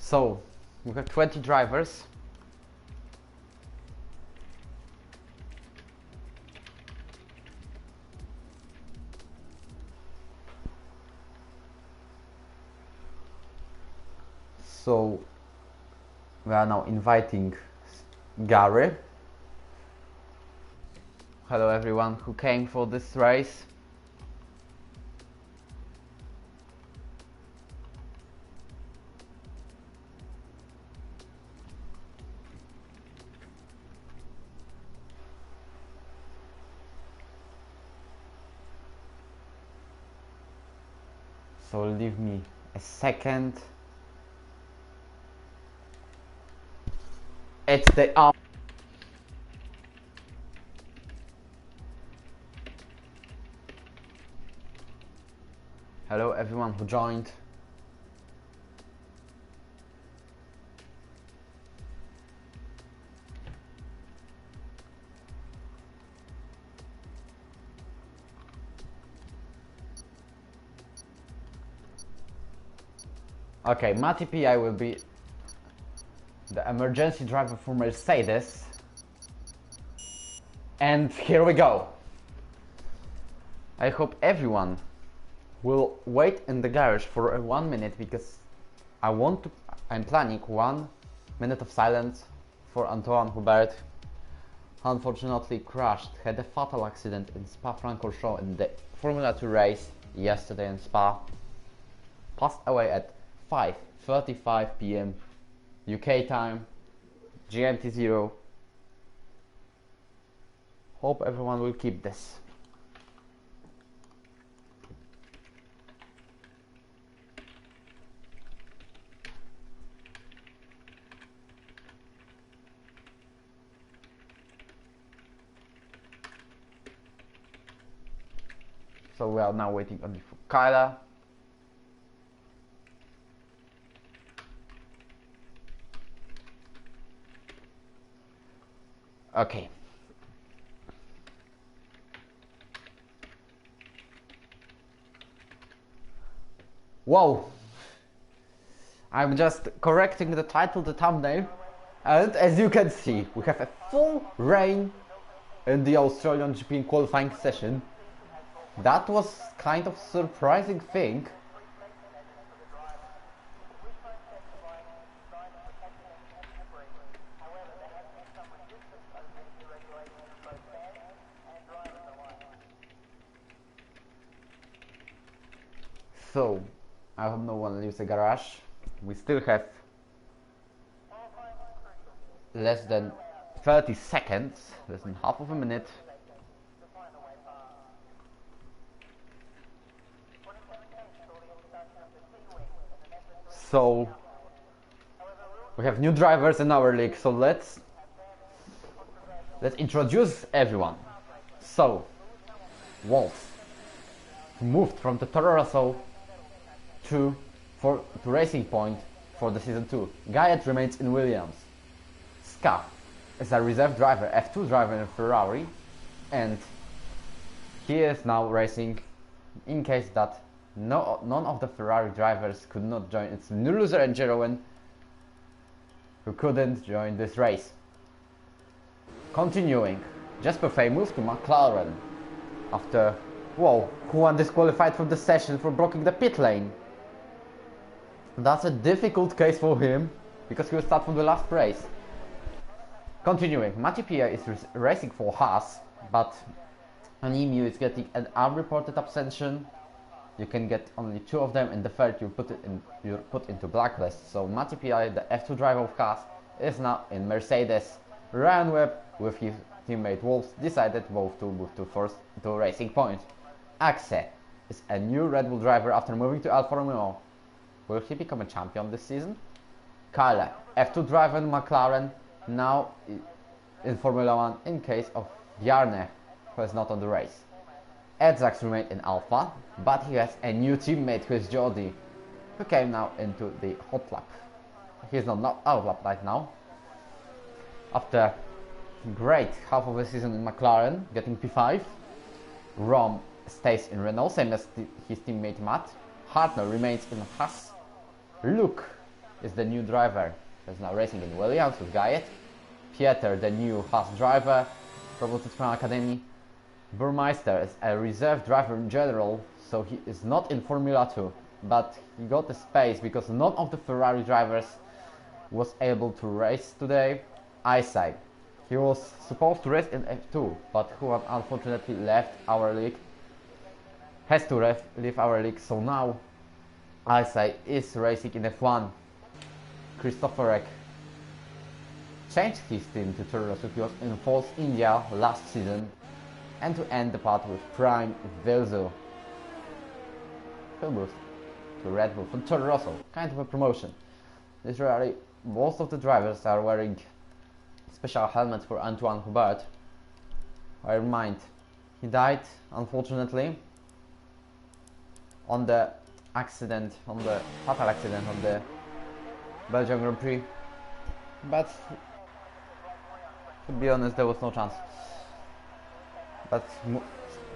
So we have 20 drivers. So we are now inviting Gary. Hello everyone who came for this race. So leave me a second. It's the Hello everyone who joined. Okay, Mati PI will be the emergency driver for Mercedes. And here we go. I hope everyone will wait in the garage for 1 minute because I'm planning 1 minute of silence for Antoine Hubert. Unfortunately crashed, had a fatal accident in Spa-Francorchamps in the Formula 2 race yesterday in Spa. Passed away at 5:35 p.m. UK time, GMT 0. Hope everyone will keep this. So we are now waiting only for Kyla. Okay. Whoa! I'm just correcting the title, the thumbnail, and as you can see, we have a full rain in the Australian GP qualifying session. That was kind of surprising thing. So, I hope no one leaves the garage. We still have less than 30 seconds, less than half of a minute. So, we have new drivers in our league, so let's introduce everyone. So, Wolf moved from the Toro Rosso to Racing Point for the season 2. Guyot remains in Williams. Ska is a reserve driver, F2 driver in Ferrari, and he is now racing in case that none of the Ferrari drivers could not join. It's Nuluzer and Jeroen who couldn't join this race. Continuing, Jasper Fay moved to McLaren after, whoa, who won disqualified from the session for blocking the pit lane. That's a difficult case for him because he will start from the last race. Continuing, Mati Pia is racing for Haas, but Animiu is getting an unreported abstention. You can get only 2 of them, and the third you're put into blacklist. So Mati Pia, the F2 driver of Haas, is now in Mercedes. Ryan Webb with his teammate Wolves decided both to move to Racing Point. Axe is a new Red Bull driver after moving to Alfa Romeo. Will he become a champion this season? Kyle, F2 driver in McLaren, now in Formula 1 in case of Bjarne, who is not on the race. Edzax remained in Alpha, but he has a new teammate who is Jody, who came now into the hot lap. He is not out of lap right now. After great half of the season in McLaren, getting P5, Rom stays in Renault, same as his teammate Matt. Hartner remains in Haas. Luke is the new driver that's now racing in Williams with Guyett. Pieter, the new fast driver, promoted from Academy. Burmeister is a reserve driver in general, so he is not in Formula 2, but he got the space because none of the Ferrari drivers was able to race today. Eyesight. He was supposed to race in F2, but who unfortunately left our league. Has to leave our league, so now Eyesight is racing in F1. Christopher Eck changed his team to Toro Rosso. He was in Force India last season, and to end the part with Prime Vilzu. He'll move to Red Bull from Toro Rosso, kind of a promotion. Literally, most of the drivers are wearing special helmets for Antoine Hubert. Bear in mind, he died unfortunately on the accident, on the fatal accident on the Belgian Grand Prix, but to be honest, there was no chance. But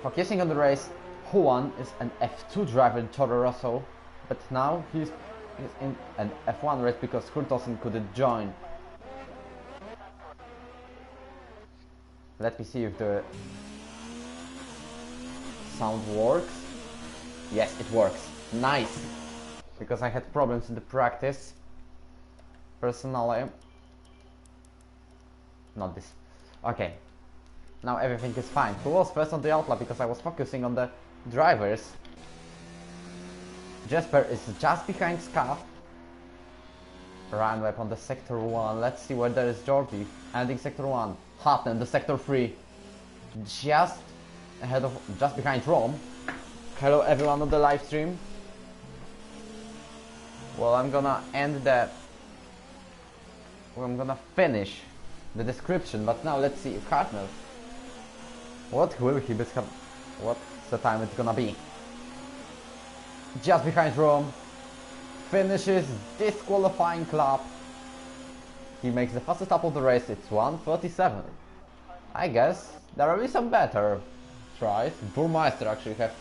focusing on the race, Juan is an F2 driver in Toro Rosso, but now he's in an F1 race because Kurtosen couldn't join. Let me see if the sound works. Yes, it works. Nice! Because I had problems in the practice. Personally. Not this. Okay. Now everything is fine. Who was first on the outlap because I was focusing on the drivers. Jesper is just behind Scaff. Ryan Webb on the sector 1. Let's see where there is Jordi. Ending sector 1. Hutton, the sector 3. Just ahead of, just behind Rome. Hello everyone on the live stream. Well, I'm gonna finish the description, but now let's see Hartnell. What will he become? What's the time it's gonna be? Just behind Rome. Finishes disqualifying lap. He makes the fastest lap of the race. It's 1:37. I guess there will be some better tries. Burmeister actually have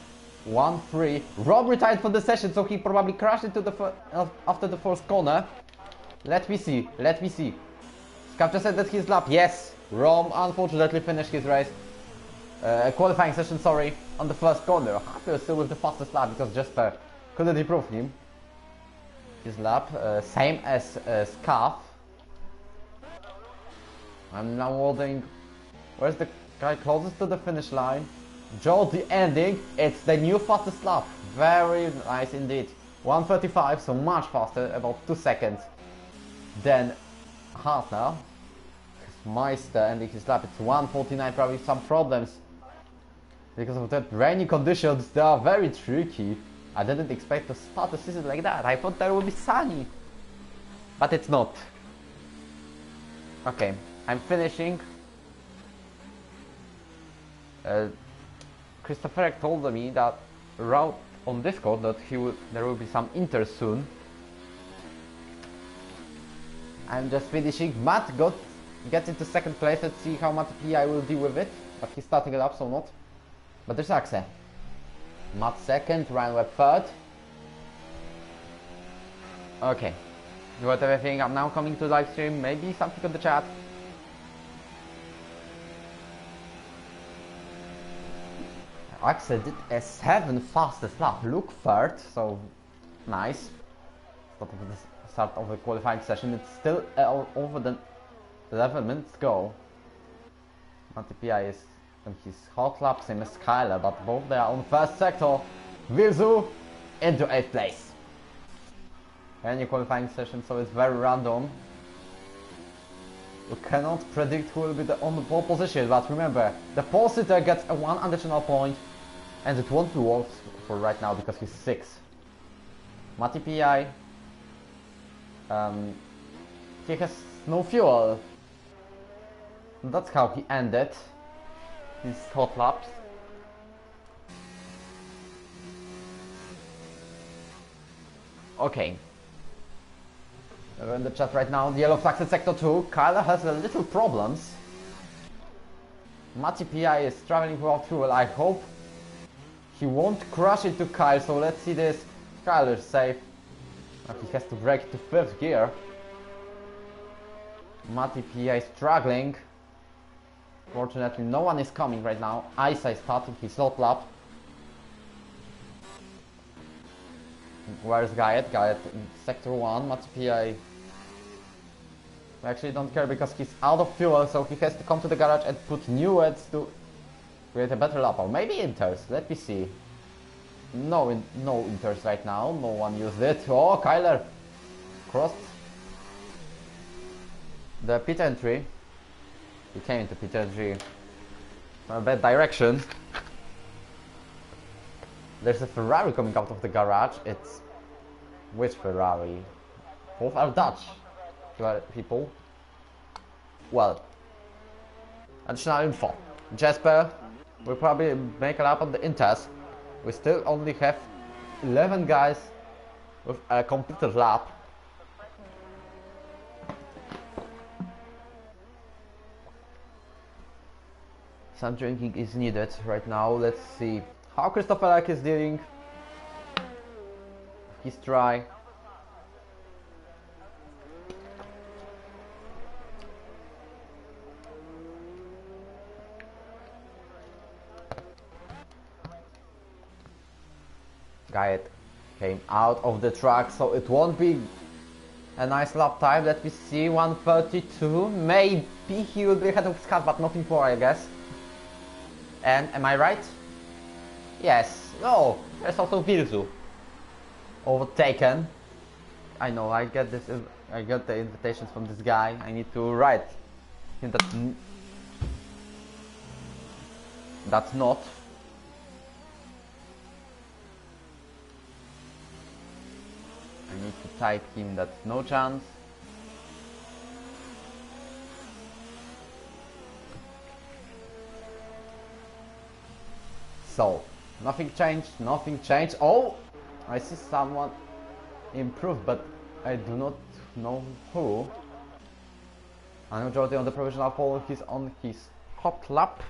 1-3. Rob retired for the session, so he probably crashed into the after the first corner. Let me see. Scaff just said that his lap. Yes, Rom unfortunately finished his race. Qualifying session, sorry, on the first corner. Happy still with the fastest lap because Jesper couldn't improve him. His lap, same as Scaff. I'm now holding. Where's the guy closest to the finish line? Jordi ending. It's the new fastest lap. Very nice indeed. 1:35, so much faster, about 2 seconds than Hartnell. Meister ending his lap. It's 1:49. Probably some problems because of that rainy conditions. They are very tricky. I didn't expect to start the season like that. I thought there would be sunny, but it's not. Okay, I'm finishing. Christopher told me that wrote on Discord that there will be some Inter soon. I'm just finishing. Matt gets into second place. Let's see how Matt PI will deal with it. But he's starting it up, so not. But there's Axe. Matt second, Ryan Webb third. Okay. You got everything. I'm now coming to live stream. Maybe something on the chat. Axe did a 7 fastest lap. Luke third, so nice. Start of the qualifying session. It's still over the 11 minutes go. Matti PI is on his hot lap, same as Skyler, but both they are on first sector. Vilzu into 8th place. Any qualifying session, so it's very random. You cannot predict who will be on the pole position, but remember, the pole sitter gets a 1 additional point, and it won't be worth for right now because he's 6th. Matti PI, he has no fuel. That's how he ended his hot laps. Okay. We're in the chat right now. The yellow flags in sector 2. Kyler has a little problems. Matti PI is traveling without fuel. I hope he won't crash into Kyle, so let's see this. Kyler's safe. He has to break to 5th gear. Mati PA is struggling. Fortunately, no one is coming right now. Isa is starting his hot lap. Where's Gayet? Gayet in sector 1. Mati PA. We actually don't care because he's out of fuel, so he has to come to the garage and put new ads to create a better lap. Or maybe inters. Let me see. No inters right now. No one used it. Oh, Kyler crossed the pit entry. He came into pit entry from a bad direction. There's a Ferrari coming out of the garage. It's which Ferrari? Both are Dutch people. Well, additional info. Jasper will probably make a lap on the inters. We still only have 11 guys with a completed lap. Some drinking is needed right now. Let's see how Christopher Eck is doing. He's dry. Gayet came out of the track, so it won't be a nice lap time. Let me see, 1:32. Maybe he will be ahead of Scott, but nothing more, I guess. And am I right? Yes. No, there's also Virzu overtaken. I know. I get this. I got the invitations from this guy. I need to write him that. That's not. I need to type him that no chance. So, nothing changed. Oh, I see someone improved, but I do not know who. I know Jordi on the provisional pole, he's on his out lap,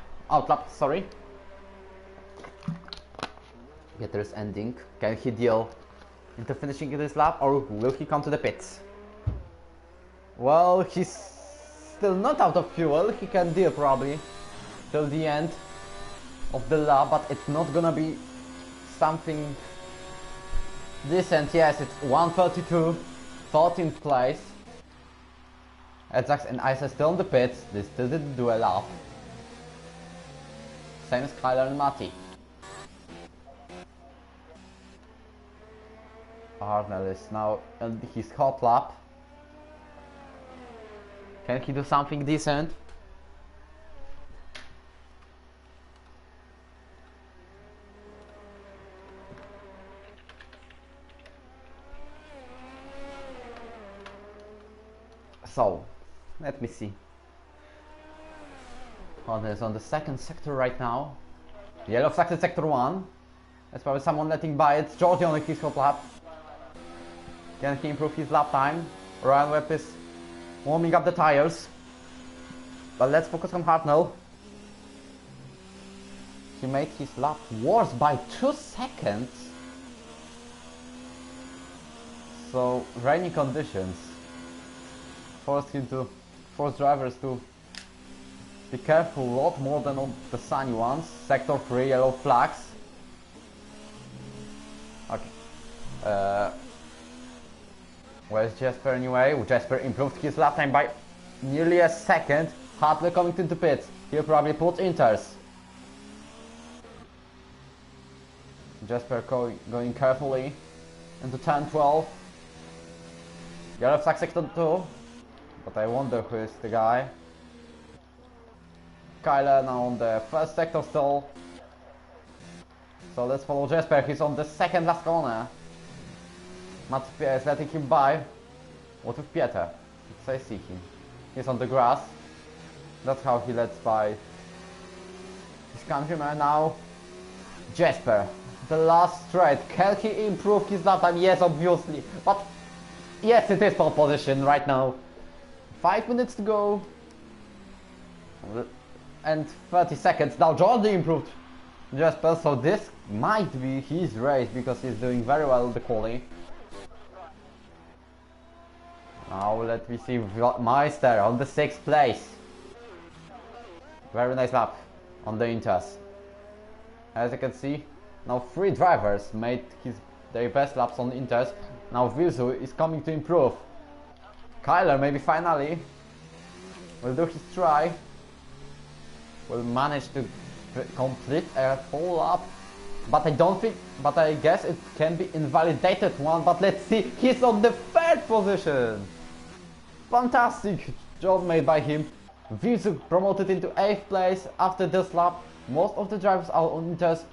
sorry. Peter is ending. Can he deal into finishing this lap, or will he come to the pits? Well, he's still not out of fuel, he can deal probably till the end of the lap, but it's not gonna be something decent. Yes, it's 1:32, 14th place. Edzax and Isa still in the pits. They still didn't do a lap. Same as Kyler and Mati. Arnell is now on his hot lap. Can he do something decent? So, let me see. Arnell is on the second sector right now. Yellow flag in sector 1. That's probably someone letting by. It's Jordi on his hot lap. Can he improve his lap time? Ryan Webb is warming up the tires. But let's focus on Hartnell. He made his lap worse by 2 seconds. So, rainy conditions forced drivers to be careful a lot more than on the sunny ones. Sector 3, yellow flags. Okay. Where's Jasper anyway? Jasper improved his lap time by nearly a second. Hartley coming into pits. He'll probably put inters. Jasper going carefully into turn 12. Yellow flag sector 2. But I wonder who is the guy. Kyler now on the first sector still. So let's follow Jasper. He's on the second last corner. Matt is letting him by. What with Pieter? I see him. He's on the grass. That's how he lets by his countryman now. Jasper, the last straight. Can he improve his lap time? Yes, obviously. But yes, it is pole position right now. 5 minutes to go. And 30 seconds. Now Jordi improved Jasper, so this might be his race because he's doing very well in the quali. Now let me see Meister on the 6th place. Very nice lap on the Inters. As you can see, now 3 drivers made their best laps on the Inters. Now Vilzu is coming to improve. Kyler maybe finally will do his try. Will manage to complete a full lap. But I guess it can be invalidated one. But let's see, he's on the 3rd position. Fantastic job made by him. Vilzu promoted into 8th place after this lap. Most of the drivers are on Inters.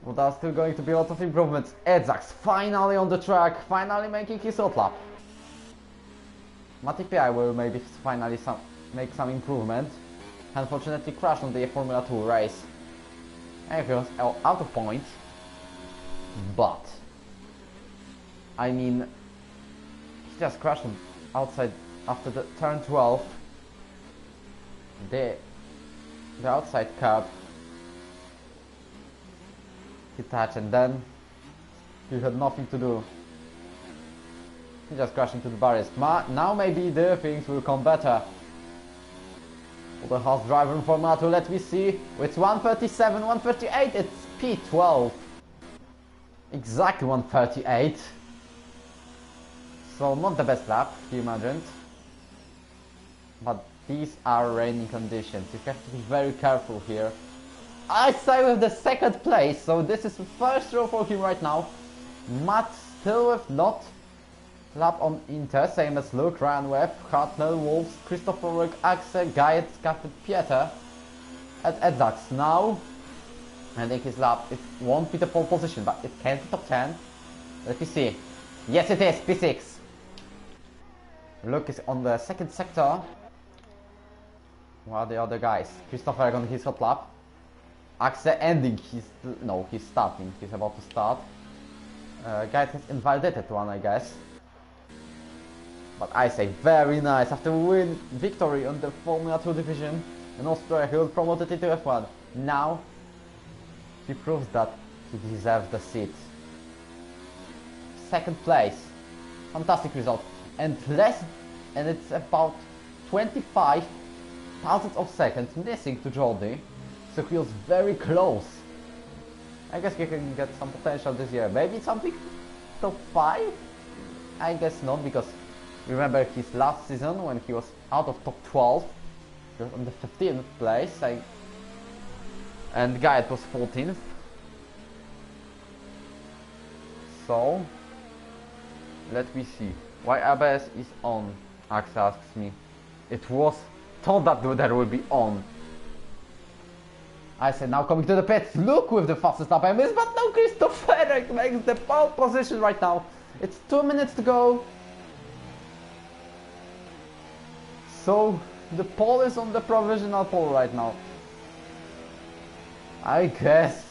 But there's still going to be a lot of improvements. Edzax finally on the track, finally making his hot lap. Mati Pi will maybe finally make some improvement. Unfortunately crashed on the Formula 2 race. And he was out of points. But I mean, he just crashed outside after the turn 12. The outside curb he touched, and then he had nothing to do. He just crashed into the barriers. Now maybe the things will come better for the Haas driver in Formula 2. Let me see. It's 137, 138. It's P12. Exactly 138. So not the best lap he imagined. But these are raining conditions. You have to be very careful here. I stay with the 2nd place, so this is the 1st row for him right now. Matt still with not lap on Inter, same as Luke, Ryan Webb, Hartnell, Wolves, Christopher Rick, Axel, Guyot, Captain Pieter at Edzax. Now, I think his lap, it won't be the pole position, but it can be top 10. Let me see. Yes it is, P6. Luke is on the 2nd sector. What are the other guys? Christopher on his hot lap. Axel ending he's starting, he's about to start. Guy has invalidated one, I guess. But I say very nice, after victory on the Formula 2 division in Austria, he was promoted into F1. Now he proves that he deserves the seat. 2nd place, fantastic result, and it's about 25 thousandths of seconds missing to Jordi. So he was very close. I guess he can get some potential this year. Maybe something top 5? I guess not, because remember his last season when he was out of top 12. He was on the 15th place. And Guyot was 14th. So let me see. Why ABS is on? Axel asks me. It was thought that there will be on. I said now coming to the pits, Luke with the fastest lap I missed, but now Christopher makes the pole position right now. It's 2 minutes to go. So the pole is on the provisional pole right now. I guess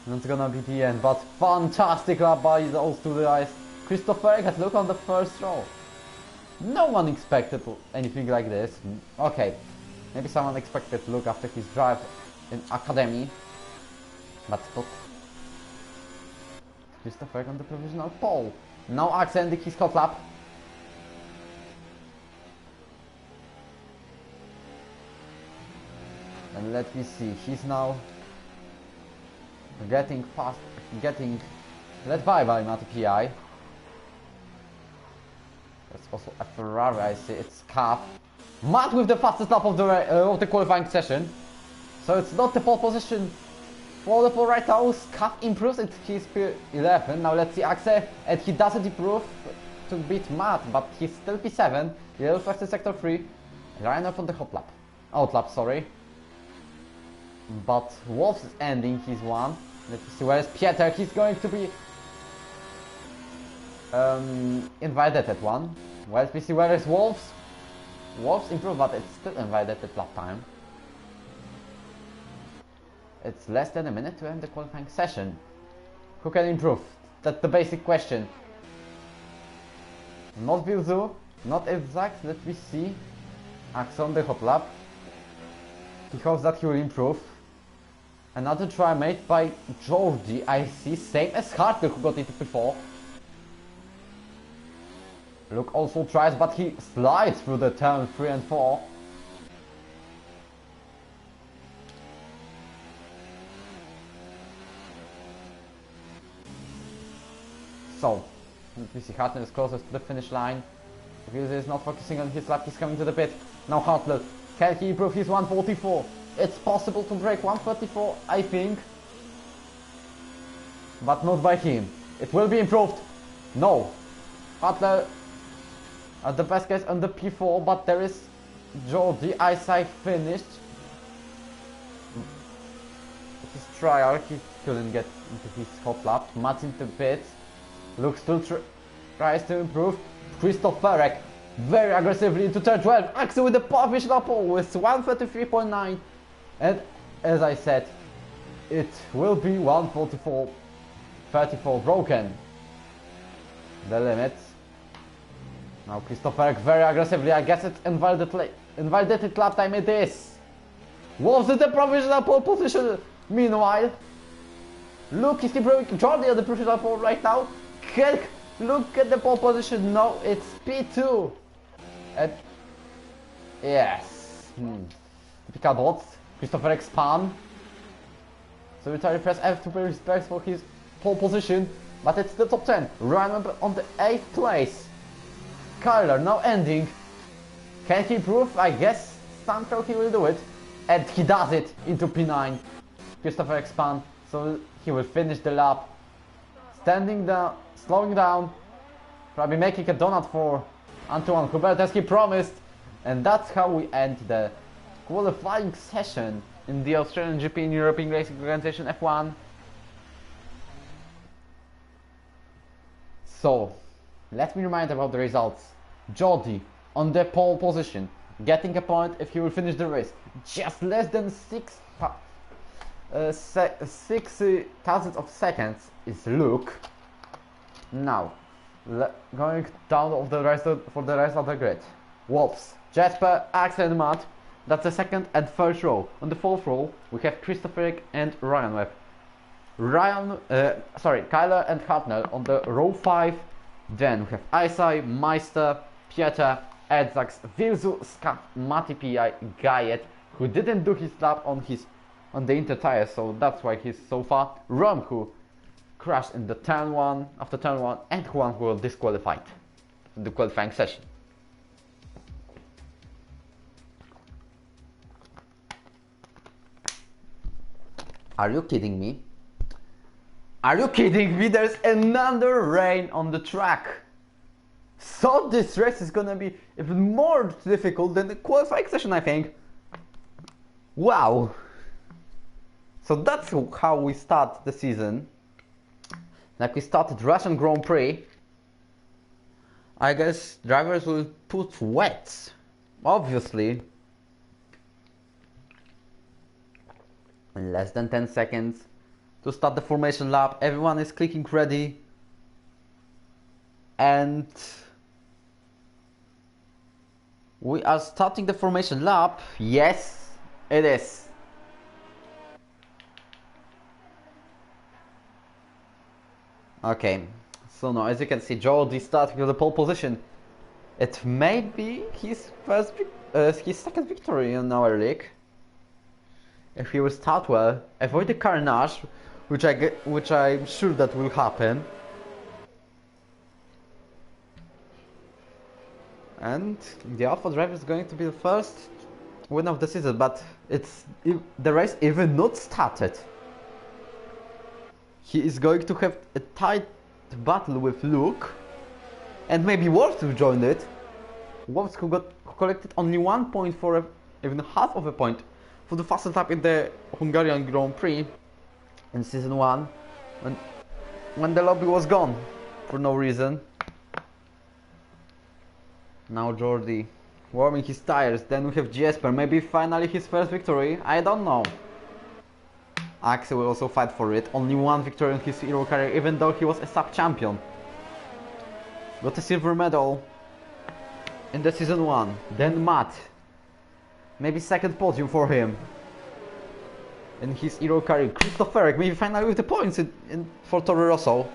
that's gonna be the end, but fantastic lap by those two guys. Christopher has Luke on the 1st row. No one expected anything like this. Okay. Maybe someone expected Luke after his drive in Academy, but not. Christopher on the provisional pole. Now Axel ending his hot lap. And let me see, he's now getting led by Mati Pi. That's also a Ferrari, I see, it's Cap. Matt with the fastest lap of the qualifying session. So it's not the pole position for the pole right now. Cap improves it, he's P11. Now let's see Axel, and he doesn't improve to beat Matt, but he's still P7. Yellow first in sector 3. Ryan up on the hot lap. Out lap, sorry. But Wolves is ending his one. Let's see, where is Pieter? He's going to be invalidated one. Well, let's see, where is Wolves? Wolves improved, but it's still invalidated lap time. It's less than a minute to end the qualifying session. Who can improve? That's the basic question. Not Vilzu, not Exact. Let me see. Axel on the hot lap. He hopes that he will improve. Another try made by Jordi, I see, same as Hartwell who got into P4. Luke also tries, but he slides through the turn 3 and 4. So, we see Hartnell is closest to the finish line. Wilson is not focusing on his lap, he's coming to the pit. Now Hartnell, can he improve his 144? It's possible to break 134, I think. But not by him. It will be improved. No. Hartnell at the best case on the P4, but there is Jordi Isai finished. His trial, he couldn't get into his hot lap. Matt into pits. Luke still tries to improve. Christoph Ferek very aggressively into turn 12. Axel with the published lap with 133.9. And as I said, it will be 144.34 broken. The limit. Now Christoph Ferek very aggressively. I guess it's invalidated lap time it is. Was it the provisional pole position? Meanwhile, Luke is improving. Jordi at the provisional pole right now. Can Luke at the pole position? No, it's P2. And yes. Typical bots. Christoph Ferek spun. So we press F to pay respects for his pole position. But it's the top 10. Ryan on the 8th place. Kyler now ending. Can he improve? I guess somehow he will do it. And he does it into P9. Christopher expand, so he will finish the lap. Standing down, slowing down. Probably making a donut for Antoine Hubert as he promised. And that's how we end the qualifying session in the Australian GP in European Racing Organization F1. So, let me remind about the results. Jordi on the pole position, getting a point if he will finish the race. Just less than 6 thousandths of seconds is Luke. Now, going down of the rest for the rest of the grid. Wolves, Jasper, Axel and Matt. That's the second and third row. On the fourth row, we have Christopher and Ryan Webb. Kyler and Hartnell on the row 5. Then we have Isai, Meister, Pieter, Edzax, Vilzu, Ska, Mati Pi, Gayet, who didn't do his lap on the inter tire, so that's why he's so far. Rom, who crashed in the turn 1 after turn 1, and Juan, who was disqualified in the qualifying session. Are you kidding me? Are you kidding me? There's another rain on the track. So this race is gonna be even more difficult than the qualifying session, I think. Wow. So that's how we start the season. Like we started Russian Grand Prix. I guess drivers will put wets, obviously. In less than 10 seconds to start the formation lap. Everyone is clicking ready. And we are starting the formation lap. Yes, it is. Okay, so now as you can see, Jordi starting with the pole position. It may be his second victory in our league. If he will start well, avoid the carnage, which I'm sure that will happen. And the Alpha driver is going to be the first win of the season, but the race even not started. He is going to have a tight battle with Luke, and maybe Wolf will join it. Wolf who collected only 1 point for even half of a point for the fastest lap in the Hungarian Grand Prix in season 1, when the lobby was gone for no reason. Now Jordi warming his tires. Then we have Jesper, maybe finally his first victory, I don't know. Axel will also fight for it. Only 1 victory in his hero career, even though he was a sub-champion. Got a silver medal in the season 1. Then Matt, maybe second podium for him in his hero career. Christoph Ferek, maybe finally with the points for Toro Rosso.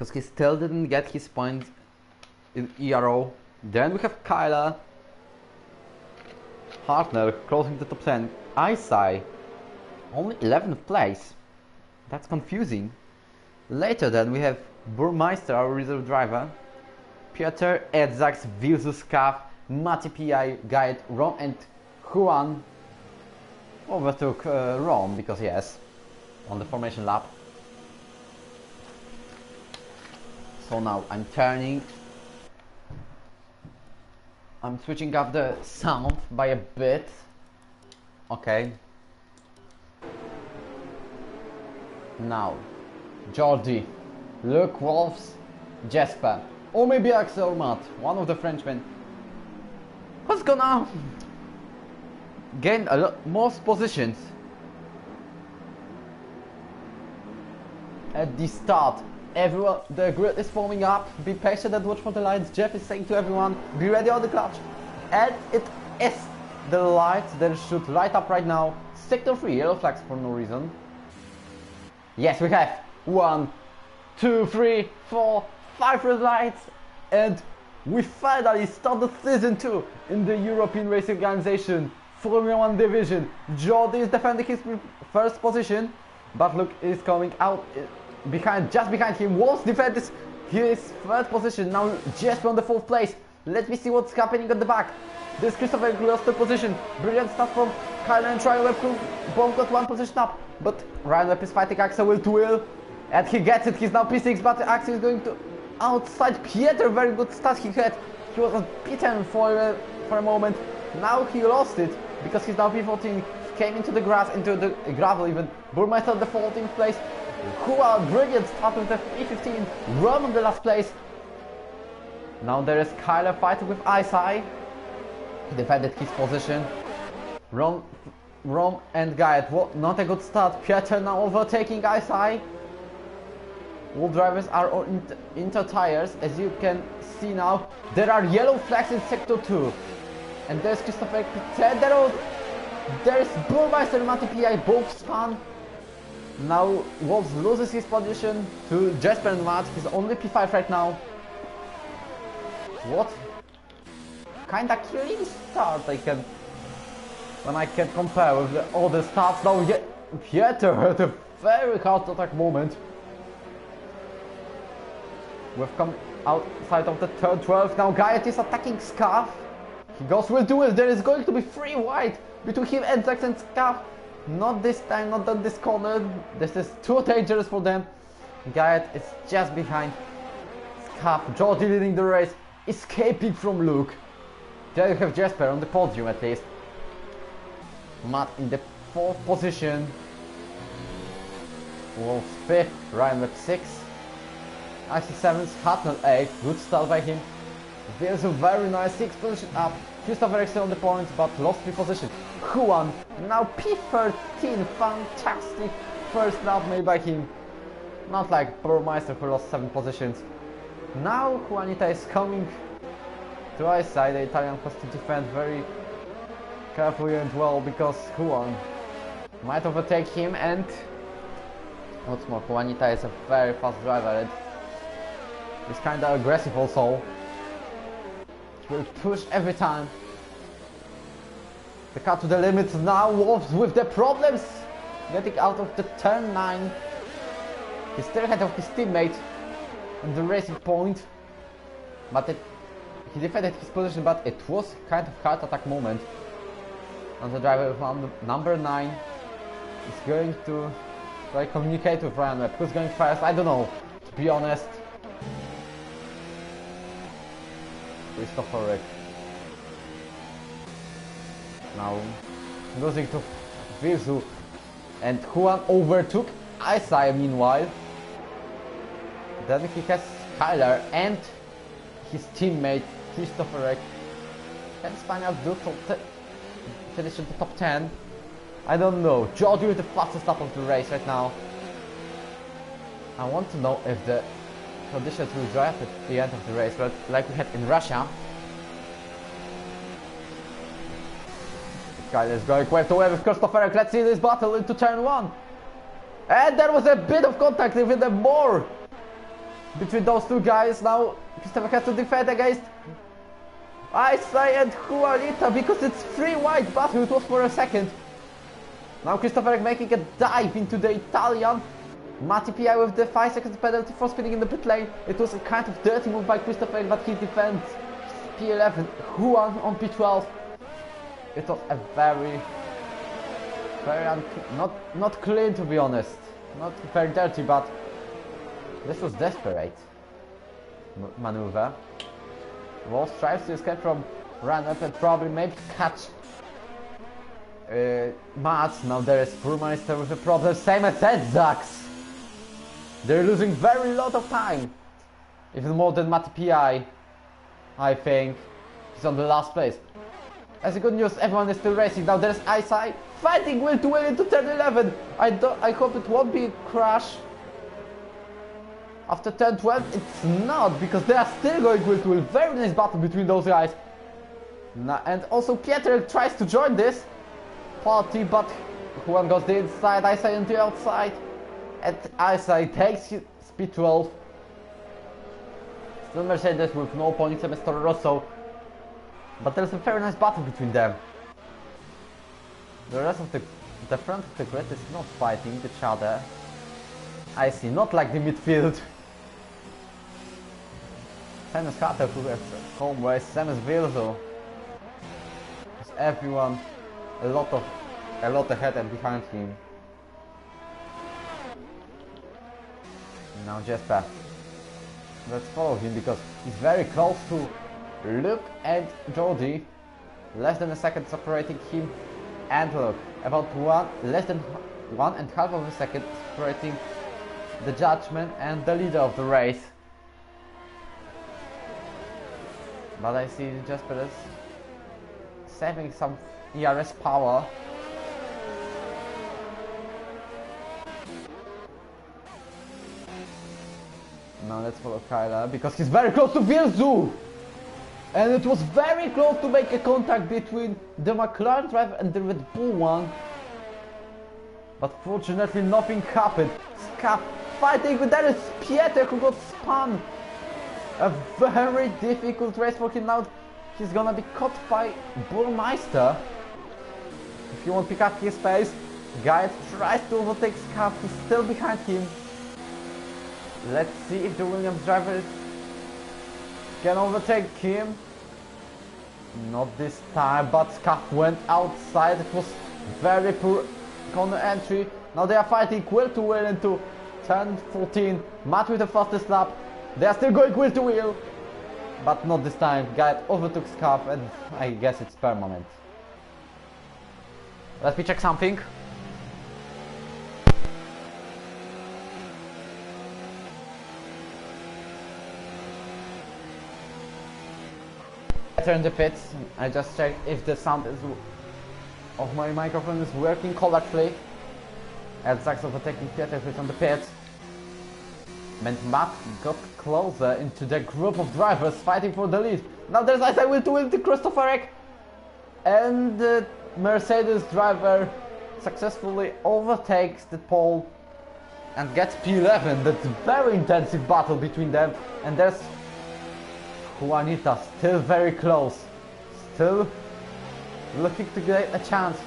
because he still didn't get his points in ERO. Then we have Kyla Hartner closing the top 10. Isai only 11th place. That's confusing. Later then we have Burmeister, our reserve driver, Piotr Edzaks, Vilzus Kav, Mati Pi, Gaet, Rom and Juan overtook Rom because yes, on the formation lap. So now I'm turning. I'm switching up the sound by a bit. Okay. Now, Jordi, Luke Wolfs, Jesper, or maybe Axel Matt, one of the Frenchmen, who's gonna gain a lot most positions at the start. Everyone, the grid is forming up. Be patient and watch for the lights. Jeff is saying to everyone, be ready on the clutch. And it is the lights that should light up right now. Sector 3, yellow flags for no reason. Yes, we have 1, 2, 3, 4, 5 red lights. And we finally start the season 2 in the European Racing Organization Formula 1 division. Jordi is defending his first position, but Luke is coming out just behind him. Wolves defend his third position. Now Jesper on the 4th place. Let me see what's happening at the back. This Christopher lost the position. Brilliant stuff from Kyle and Ryan Webb, who both got 1 position up. But Ryan Webb is fighting Axel wheel to wheel. And he gets it. He's now P6, but Axel is going to outside Pieter. Very good start he had. He was beaten for a moment. Now he lost it because he's now P14. He came into the grass, into the gravel even. Burmeister at the 14th place. Juan, brilliant start with the P15. Rom in the last place. Now there is Kyler fighting with Isai. He defended his position. Rom and Gaet, not a good start. Pieter now overtaking Isai. All drivers are on inter tires, as you can see now. There are yellow flags in sector 2. And there's Christopher Pieter. There's Burmeister and Mati Pi, both spun. Now Wolves loses his position to Jesper and Matt. He's only P5 right now. What kinda killing start when I can compare with the other starts. Now Pieter had a very hard attack moment. We've come outside of the turn 12. Now Gaet is attacking Scarf. He goes will do it. There is going to be 3 wide between him and Zax and Scarf. Not this time, not on this corner. This is too dangerous for them. Gaet is just behind Scarf. Jordi leading the race, escaping from Luke. There you have Jesper on the podium at least. Matt in the 4th position. Wolf 5th, Ryan Webb 6th. IC 7th, Hartnell 8th. Good start by him. There's a very nice 6th position up. Christopher Eriksson on the points, but lost 3 positions. Juan now P13, fantastic first lap made by him. Not like Burmeister who lost 7 positions. Now Juanita is coming to our side. The Italian has to defend very carefully and well because Juan might overtake him, and what's more, Juanita is a very fast driver and he's kinda aggressive also. He will push every time. The car to the limits now. Wolves with the problems getting out of the turn 9. He's still ahead of his teammate in the racing point, but he defended his position, but it was kind of hard attack moment. And the driver from number 9 is going to try communicate with Ryan Webb. Who's going first? I don't know, to be honest. Christopher Rick. Now losing to Virzu, and Juan overtook Isai meanwhile. Then he has Kyler and his teammate Christopher Rick. Can Spaniards do finish in the top 10? I don't know. Jordi is the fastest lap of the race right now. I want to know if the conditions will dry up at the end of the race, but like we had in Russia. This guy is going quite away with Christopher Rick. Let's see this battle into turn 1. And there was a bit of contact, even more between those two guys. Now Christopher has to defend against Isai and Juanita because it's 3 wide battle. It was for a second. Now Christopher making a dive into the Italian. Matty P.I. with the 5 seconds penalty for speeding in the pit lane. It was a kind of dirty move by Christopher, but he defends P11, Juan on P12. It was a very not clean, to be honest. Not very dirty, but this was desperate maneuver. Wolf tries to escape from run up and probably maybe catch Mats. Now there is Burmeister with a problem, same as Zax. They're losing very lot of time. Even more than Matty P.I. I think. He's on the last place. As a good news, everyone is still racing. Now there's Isai fighting will to will into turn 11. I hope it won't be a crash. After turn 12, it's not, because they are still going will to will. Very nice battle between those guys. And also Pieter tries to join this party, but Juan goes the inside, Isai on the outside. And Isai takes his speed 12. Still Mercedes with no points, and Mr. Rosso. But there's a very nice battle between them. The rest of the front of the grid is not fighting each other. I see, not like the midfield. Seamus Carter who has home race, Seamus Vilso. Everyone a lot ahead and behind him. Now Jesper. Let's follow him because he's very close to Luke and Jordi. Less than a second separating him and Luke. About less than 1.5 of a second separating the judgment and the leader of the race. But I see Jesper is saving some ERS power. Now let's follow Kyler because he's very close to Vilzu! And it was very close to make a contact between the McLaren driver and the Red Bull one. But fortunately nothing happened. Scap fighting, but there is Pieter who got spun. A very difficult race for him now. He's gonna be caught by Burmeister. If you won't pick up his pace, Guide tries to overtake Scap, he's still behind him. Let's see if the Williams driver can overtake him. Not this time, but Scap went outside. It was very poor corner entry. Now they are fighting wheel to wheel into turn 14. Matt with the fastest lap. They are still going wheel to wheel, but not this time. Guide overtook Scap, and I guess it's permanent. Let me check something. In the pits, I just checked if the sound of my microphone is working correctly. And Zax overtaking Pieter who's on the pit. And Matt got closer into the group of drivers fighting for the lead. Now there's Isai will to win to Christopher Eck. And the Mercedes driver successfully overtakes the pole and gets P11. That's a very intensive battle between them. And there's Juanita still very close, still looking to get a chance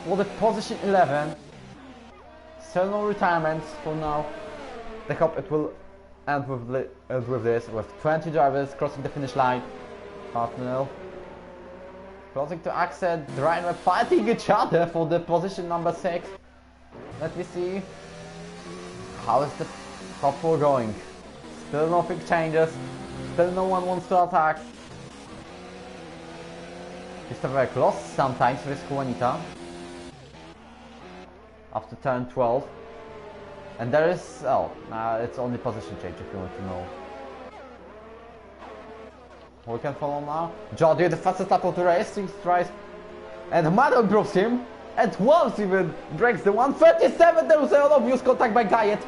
for the position 11. Still no retirements for now. I hope it will end with this, with 20 drivers crossing the finish line. Hartnell closing to Axel, Reiner fighting each other for the position number 6. Let me see how is the top 4 going. Still nothing changes. Still no one wants to attack. It's very close sometimes with Juanita. After turn 12. And there is... it's only position change if you want to know. We can follow now. Jordi, the fastest lap of the race, 6 tries. And Mado drops him. And once even breaks the 137. There was an obvious contact by Guyet.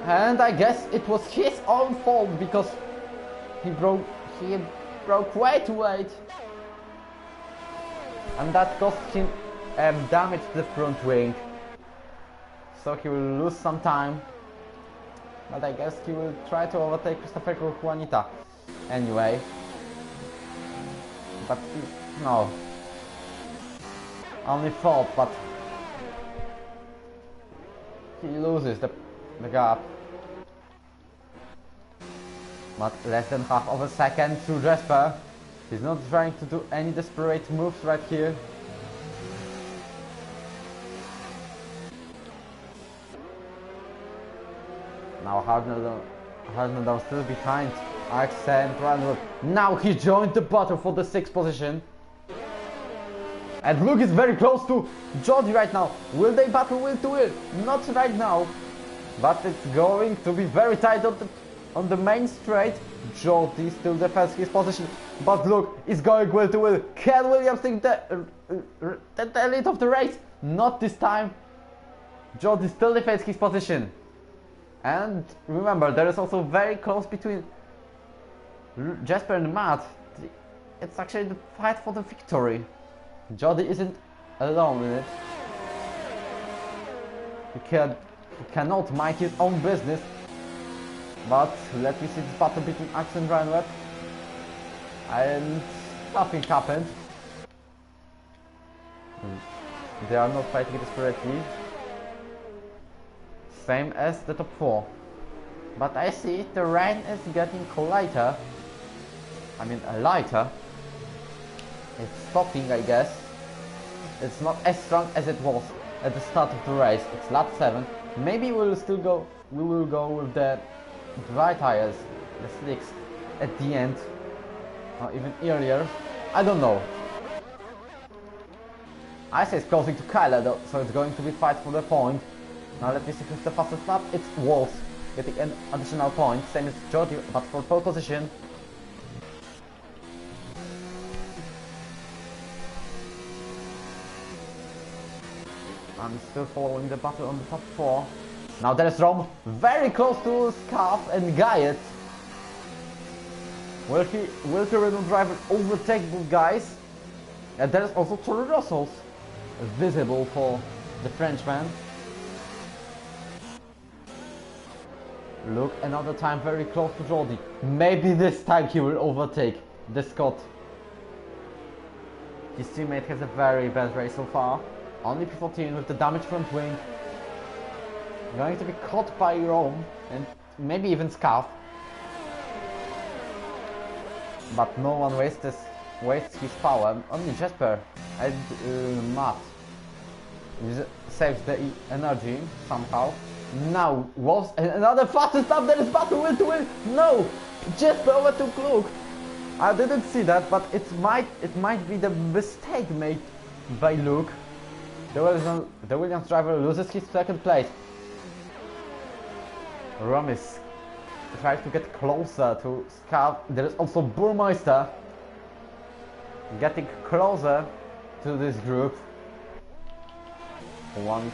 And I guess it was his own fault because he broke way too late. And that cost him damage to the front wing. So he will lose some time. But I guess he will try to overtake Christopher Juanita anyway. But no. Only thought, but he loses the gap. But less than half of a second to Jesper. He's not trying to do any desperate moves right here. Now Hartnell still behind Axel and Randall. Now he joined the battle for the 6th position. And Luke is very close to Jody right now. Will they battle will to will? Not right now. But it's going to be very tight on the main straight. Jody still defends his position. But Luke is going will to will. Can Williams take the lead of the race? Not this time. Jody still defends his position. And remember, there is also very close between Jesper and Matt. It's actually the fight for the victory. Jody isn't alone in it. He cannot mind his own business. But let me see this battle between Axel and Ryan Webb. And nothing happened. They are not fighting desperately. Same as the top 4. But I see the rain is getting lighter. I mean lighter. It's stopping, I guess. It's not as strong as it was at the start of the race. It's lap 7. Maybe we will go with the dry tires, the slicks at the end, or even earlier. I don't know. I say it's closing to Kyler though, so it's going to be fight for the point. Now let me see who's the fastest lap. It's Wolf getting an additional point, same as Jody, but for pole position. I'm still following the battle on the top 4. Now there is Rom, very close to Scarf and Guyot. Will the Renault driver overtake both guys? And there is also Toro Rosso's visible for the Frenchman. Look, another time very close to Jody. Maybe this time he will overtake the Scott. His teammate has a very bad race so far. Only P14 with the damaged front wing. Going to be caught by Rome and maybe even Scarf. But no one wastes his power. Only Jesper and Matt saves the energy somehow. Now was another fastest lap. There is battle will to will. No, Jesper overtook Luke. I didn't see that, but it might be the mistake made by Luke. The Williams driver loses his 2nd place. Ramis tries to get closer to Scarf. There is also Burmeister getting closer to this group. One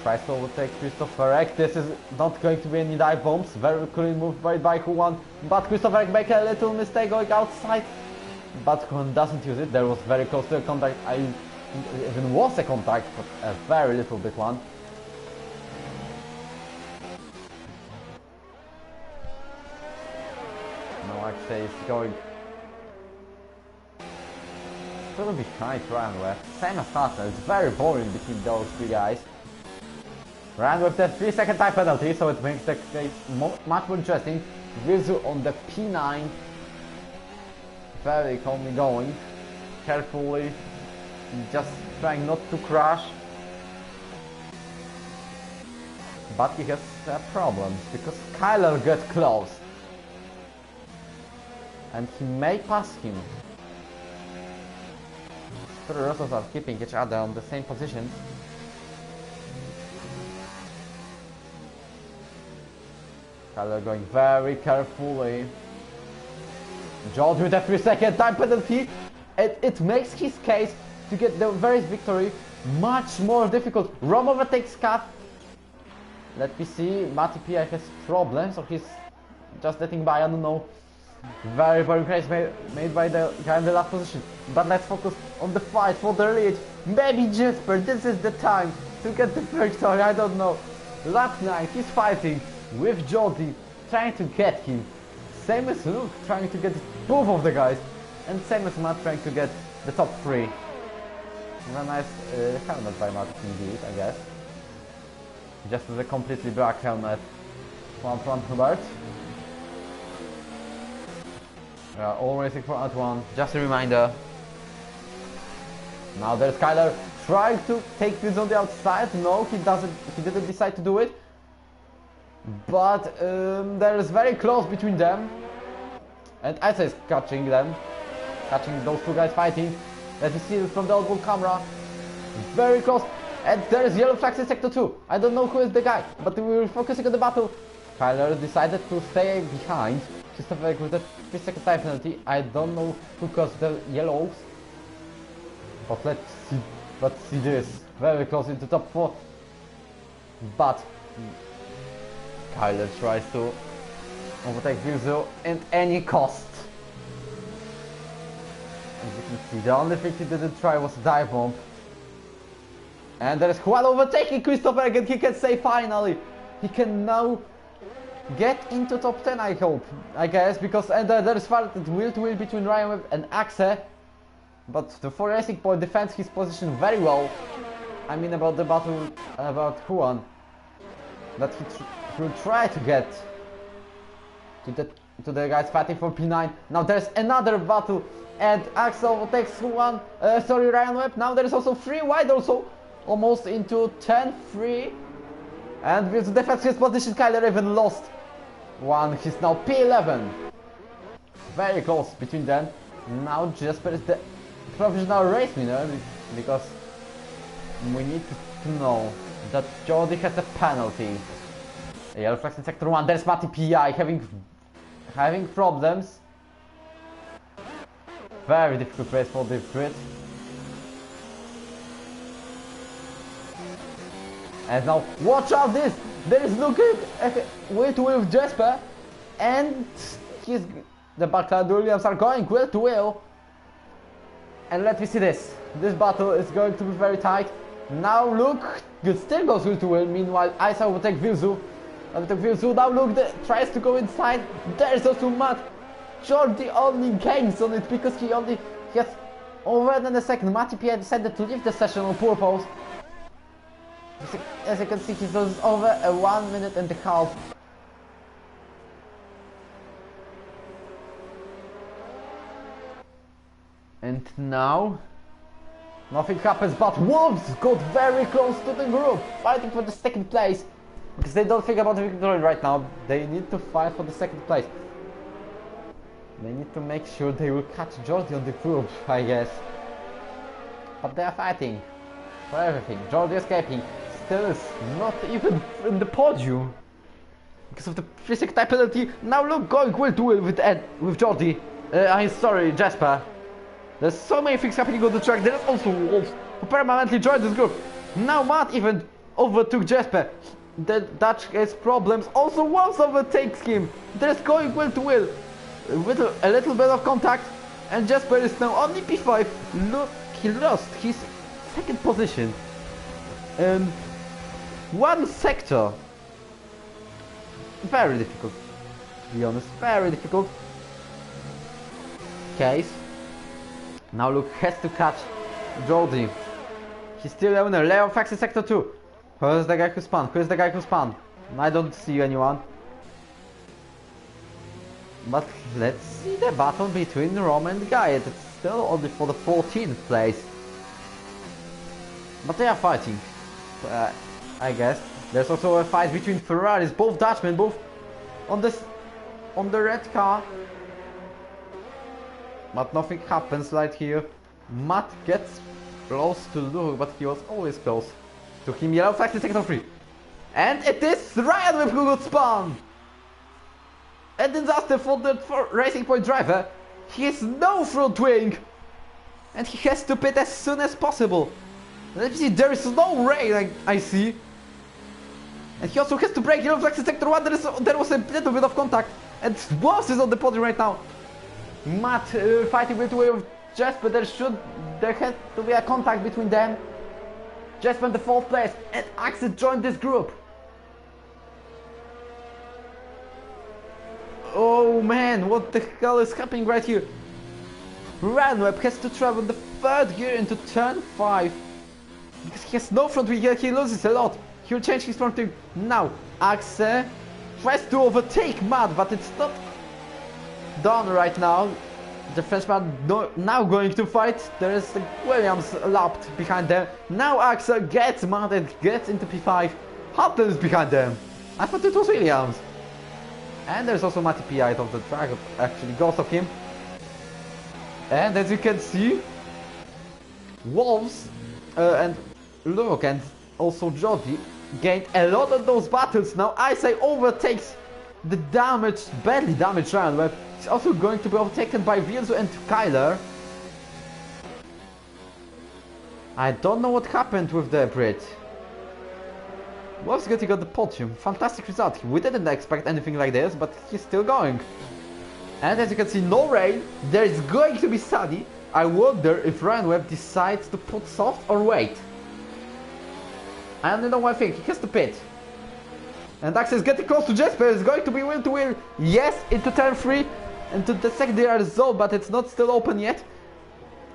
tries to overtake Christopher Eck. This is not going to be any dive bombs. Very clean move by Juan. But Christopher Eck makes a little mistake going outside. But Juan doesn't use it. There was very close to a contact. I think even was a contact, but a very little bit one. No, actually it's going still behind Ryan Webb. Same as Hartnell. It's very boring between those 3 guys. Ryan with the 3-second time penalty, so it makes the case much more interesting. Vizu on the P9. Very calmly going. Carefully. Just trying not to crash. But he has problems because Kyler got close. And he may pass him. The Rossos are keeping each other on the same position. Kyler going very carefully. George with a 3-second time penalty. It makes his case to get the race victory much more difficult. Rom overtakes Kat. Let me see. Matty P.I. has problems, or he's just getting by. I don't know. Very race made by the guy in the last position. But let's focus on the fight for the lead. Maybe Jesper, this is the time to get the victory. I don't know. Lap 9, he's fighting. with Jordi trying to get him. Same as Luke trying to get both of the guys. And same as Matt trying to get the top 3. A nice helmet by Matt indeed, I guess. Just with a completely black helmet from Hubert. All racing for @1, just a reminder. Now there's Kyler trying to take this on the outside. No, he didn't decide to do it. But there is very close between them. And Isa is catching them. Catching those two guys fighting. Let me see it from the old camera. Very close. And there is yellow flags in sector 2. I don't know who is the guy, but we were focusing on the battle. Kyler decided to stay behind. Christopher with the 3-second time penalty. I don't know who caused the yellows. But let's see this. Very close into top 4. But Kyler tries to overtake Virzu at any cost. As you can see, the only thing he didn't try was a dive bomb. And there is Juan overtaking Christopher again. He can say finally. He can now get into top 10, I hope. I guess, because there is fighting wheel-to-wheel between Ryan Webb and Axe. But the 4 Racing Point defends his position very well. I mean about the battle about Juan. That he will try to get to the guys fighting for P9. Now there's another battle and Axel overtakes Ryan Webb. Now there is also 3 wide also. Almost into 10-3. And with the defensive position, Kyler even lost one. He's now P11. Very close between them. Now Jasper is the professional race winner because we need to know that Jordi has a penalty. Yellow flags in sector 1. There's Matty PI having problems. Very difficult race for the grid. And now watch out this! There is looking wheel-to-wheel with Jasper, and the Backlund Williams are going wheel-to-wheel. And let me see this. This battle is going to be very tight. Now Luke still goes wheel-to-wheel. Meanwhile, Isa will take Virzu. Now Luke tries to go inside. There is also Matt. Jordi only gains on it because he has over than a second. Matty Pierre decided to leave the session on purpose. As you can see, he's over 1 minute and a half. And now nothing happens, but Wolves got very close to the group, fighting for the 2nd place. Because they don't think about the victory right now. They need to fight for the 2nd place. They need to make sure they will catch Jordi on the group, I guess. But they are fighting for everything. Jordi escaping. Still is not even in the podium because of the 3-second time penalty. Now look, going wheel-to-wheel with Jordi. I'm sorry, Jasper. There's so many things happening on the track. There's also Wolves who permanently joined this group. Now Matt even overtook Jasper. The Dutch has problems. Also Wolves overtakes him. There's going wheel-to-wheel with a little bit of contact, and Jasper is now only P5. Look, he lost his 2nd position. And 1 sector. Very difficult, to be honest. Very difficult case. Now Luke has to catch Jordi. He's still a winner. Leo Fax in sector 2. Who's the guy who spun? I don't see anyone. But let's see the battle between Rom and Guy. It's still only for the 14th place. But they are fighting. I guess. There's also a fight between Ferraris, both Dutchmen, both on the red car. But nothing happens right here. Matt gets close to Luke, but he was always close to him. Yellow flag in sector 3. And it is Ryan with who got spun! A disaster for the Racing Point driver. He has no front wing! And he has to pit as soon as possible. Let me see, there is no rain, I see. And he also has to break yellow flags in sector 1. There was a little bit of contact. And Wolves is on the podium right now. Matt fighting with Jasper. There had to be a contact between them. Jasper in the 4th place. And Axel joined this group. Oh man, what the hell is happening right here? Ranweb has to travel the third gear into turn 5. Because he has no front wheel, he loses a lot. He'll change his front wheel. Now, Axe tries to overtake Matt, but it's not done right now. The Frenchman now going to fight. There is Williams lapped behind them. Now Axel gets Matt and gets into P5. Hutton is behind them. I thought it was Williams. And there's also Matty P out of the track, actually goes of him. And as you can see, Wolves and Luke and also Jody gained a lot of those battles. Now Isai overtakes the badly damaged Ranweb. He's also going to be overtaken by Virzu and Kyler. I don't know what happened with the Brit. Wolves getting on the podium. Fantastic result. We didn't expect anything like this, but he's still going. And as you can see, no rain. There is going to be sunny. I wonder if Ranweb decides to put soft or wait. I only know one thing. He has to pit. And Axe is getting close to Jesper. It's going to be wheel to wheel. Yes, into turn 3. Into the secondary zone, but it's not still open yet.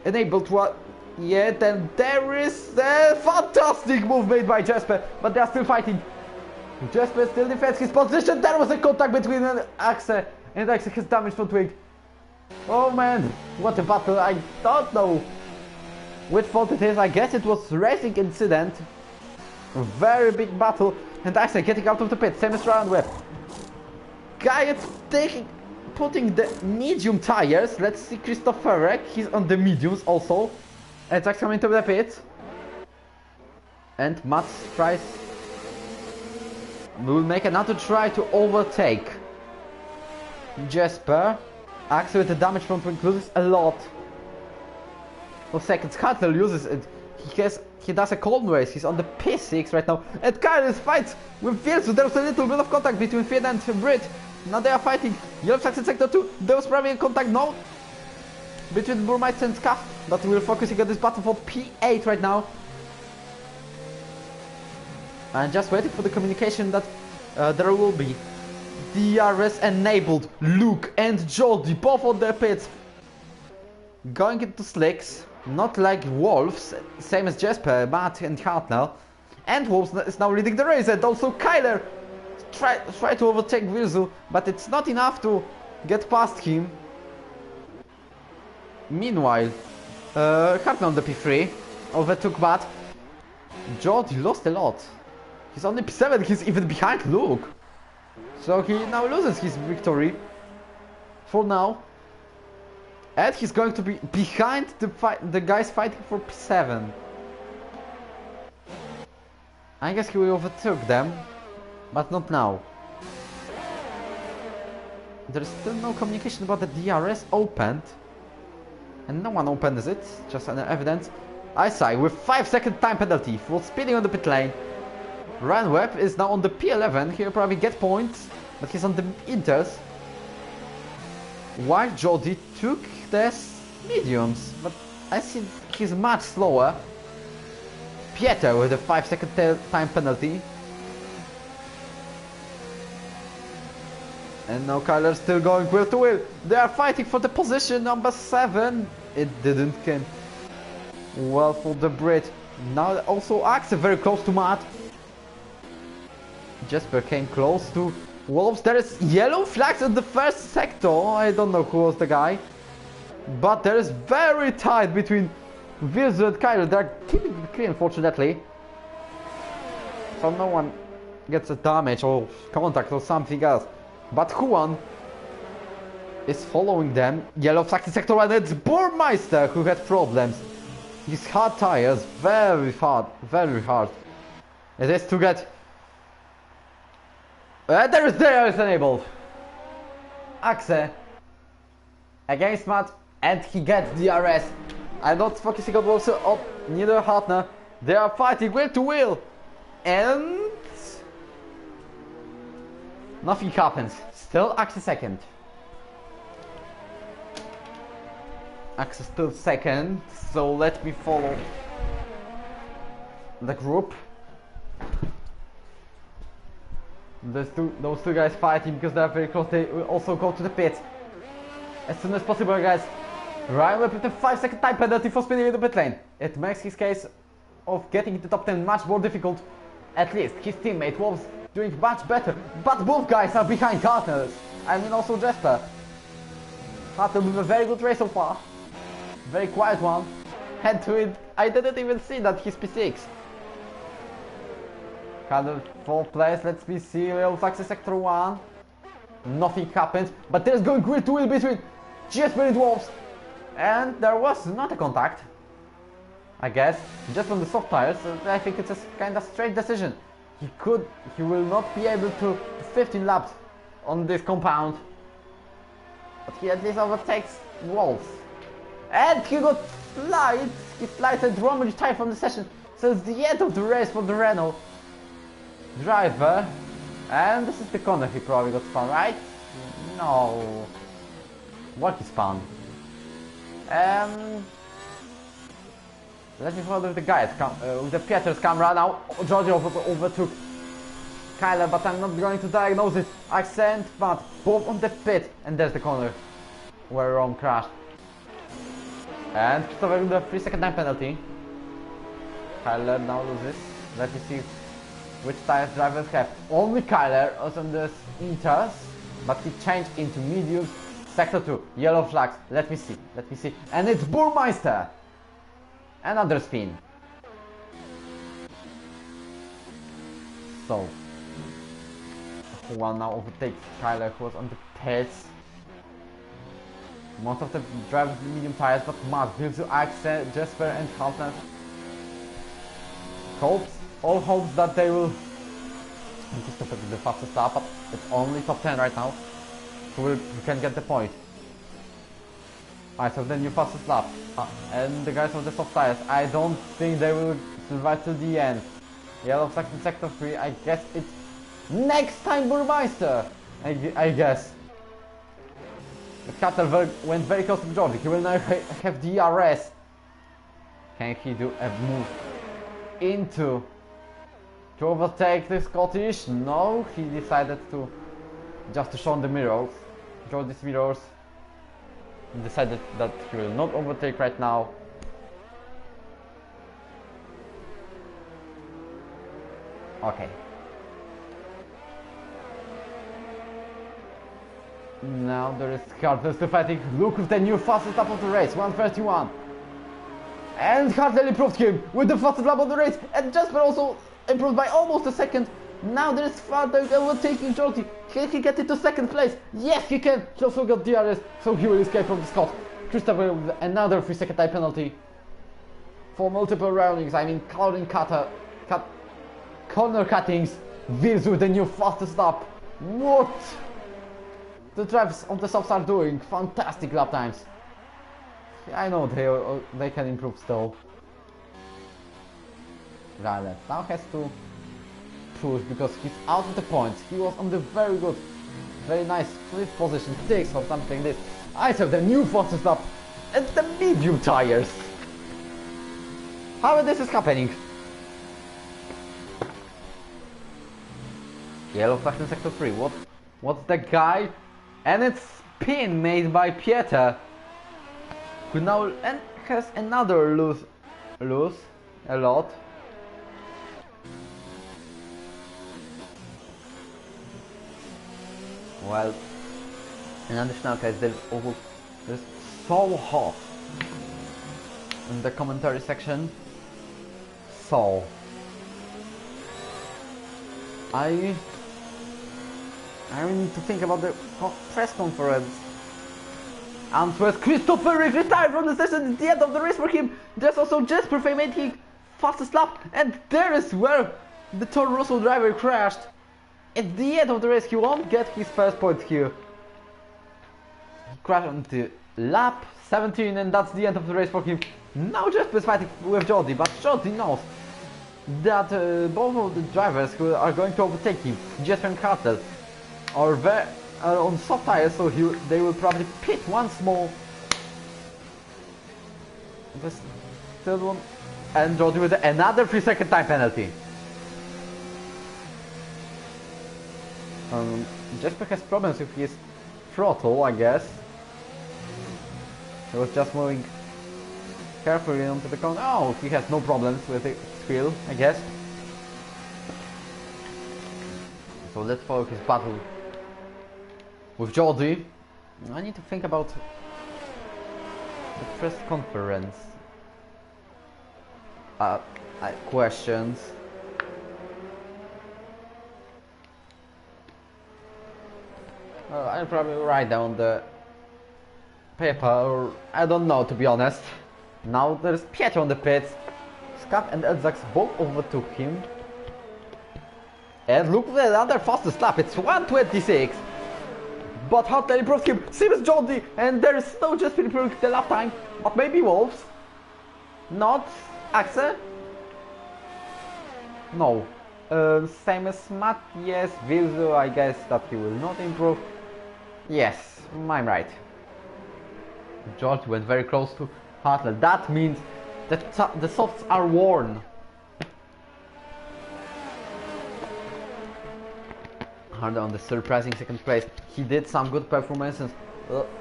Enabled one yet, and there is a fantastic move made by Jesper, but they are still fighting. Jesper still defends his position. There was a contact between Axe, and Axe has damage front wing. Oh man, what a battle. I don't know which fault it is. I guess it was racing incident. A very big battle, and Axe getting out of the pit. Same as Ranweb. Guy putting the medium tires. Let's see Christopher Reck. He's on the mediums also. And Axe coming to the pit. And Mats tries. Will make another try to overtake Jesper. Axe with the damage front wing loses a lot of seconds. Cutler uses it. He does a cold race. He's on the P6 right now. And Kyle fights with Virzu. There's a little bit of contact between Finn and Brit. Now they are fighting. Yellow Flags in sector 2. There was probably a contact now between Burmeister and Scaff. But we're focusing on this battle for P8 right now. And just waiting for the communication that there will be DRS enabled. Luke and Jody both on their pits. Going into slicks. Not like Wolves, same as Jesper, Matt and Hartnell. And Wolves is now leading the race, and also Kyler try to overtake Virzu, but it's not enough to get past him. Meanwhile, Hartnell on the P3 overtook Matt. Jody lost a lot. He's only P7, he's even behind Luke. So he now loses his victory for now. And he's going to be behind the guys fighting for P7. I guess he overtook them, but not now. There's still no communication about the DRS opened. And no one opens it, just an evidence. Isai with 5-second time penalty for speeding on the pit lane. Ranweb is now on the P11, he'll probably get points, but he's on the inters. While Jody took the mediums, but I see he's much slower. Pieter with a 5-second time penalty. And now Kyler's still going wheel to wheel. They are fighting for the position number 7. It didn't come well for the Brit. Now also Axe very close to Matt. Jesper came close to Wolves. There is yellow flags in the first sector. I don't know who was the guy. But there is very tight between Virzu and Kyler. They're keeping it clean, unfortunately. So no one gets a damage or contact or something else. But Juan is following them. Yellow flag in sector 1. It's Burmeister who had problems. His hard tires, very hard, very hard. It is to get... there is enabled. Axe against Matt, and he gets DRS. I'm not focusing on Wolves or neither Hartner. They are fighting wheel to wheel, and nothing happens. Still Axe second. Axe still second, so let me follow the group. Those two guys fighting because they're very close. They will also go to the pit as soon as possible, guys. Ryan will put a 5-second time penalty for spinning in the pit lane. It makes his case of getting into top 10 much more difficult. At least his teammate was doing much better, but both guys are behind Cartners. I mean also Jesper. Carter with a very good race so far. Very quiet one. Head to it. I didn't even see that he's P6. Carter 4th place. Let's be serial. Taxi sector 1. Nothing happens, but there's going great duel between Jesper and Dwarves. And there was not a contact, I guess, just on the soft tires. So I think it's a kind of strange decision. He will not be able to 15 laps on this compound, but he at least overtakes Wolves. And he got slides. He slides a damage tire from the session. So it's the end of the race for the Renault driver. And this is the corner he probably got spun, right? No. What he spun? Let me follow with the guys, with the Pieter's camera now. Georgie overtook Kyler, but I'm not going to diagnose it. Accent, but both on the pit, and there's the corner where Rome crashed. And Christopher with a 3-second time penalty. Kyler now loses. Let me see which tires drivers have. Only Kyler was on the Inters, but he changed into mediums. Sector 2, yellow flags. Let me see. And it's Burmeister. Another spin. So, who will now overtake Kyler, who was on the pits. Most of the drivers with medium tires, but Matt, Vilzu, Axel, Jesper and Haltner. All hopes that they will stop at the fastest lap, but it's only top 10 right now. Who can get the point. Alright, so the new fastest lap. And the guys of the soft tires, I don't think they will survive till the end. Yellow flag in sector 3, I guess it's next time Burmeister! I guess. Cattle went very close to Georgie. He will now have DRS. Can he do a move into to overtake the Scottish? No, he decided to just to show on the mirrors. Georgie's mirrors. He decided that he will not overtake right now. Okay. Now there is Carter still fighting. Look with the new fastest lap of the race, 1:31. And Carter improved him with the fastest lap of the race. And Jasper also improved by almost a second. Now there is Carter overtaking Georgie. Can he get into second place? Yes, he can. He also got DRS, so he will escape from the Scott. Christopher with another 3-second time penalty for multiple roundings. I mean, corner cuttings. Vils with the new fastest lap. What? The drivers on the softs are doing fantastic lap times. I know they can improve still. Riley now has to push because he's out of the points. He was on the very good, very nice 5th position, 6th or something like this. I have the new fastest lap and the medium tires. How this is happening? Yellow flag in sector 3. What's the guy? And it's spin made by Pieter, who now and has another lose a lot. Well, in additional case, there's so hot in the commentary section. So I need to think about the press conference. And with Christopher Reeve retired from the session at the end of the race for him. There's also Jesper made his fastest lap, and there is where the Toro Rosso driver crashed. At the end of the race, he won't get his first point here. He crashed on the lap 17, and that's the end of the race for him. Now Jesper is fighting with Jordi, but Jordi knows that both of the drivers who are going to overtake him, Jesper and Cartel, are on soft tires, so they will probably pit once more. The third one, and Jordi with another 3-second time penalty. Jesper has problems with his throttle, I guess. He was just moving carefully onto the cone. Oh, he has no problems with his wheel, I guess. So let's follow his battle with Jordi. I need to think about the press conference. Questions. I'll probably write down the paper, or I don't know, to be honest. Now there's Pietro on the pits. Scat and Elzax both overtook him. And look at another fastest lap, it's 1:26. But Hartley improves him, same as Jordi, and there is no just improving the lap time. But maybe Wolves. Not Axel. No. Same as Matt, yes. Vilzo, I guess that he will not improve. Yes, I'm right. George went very close to Hartley. That means that the softs are worn. Harder on the surprising second place. He did some good performances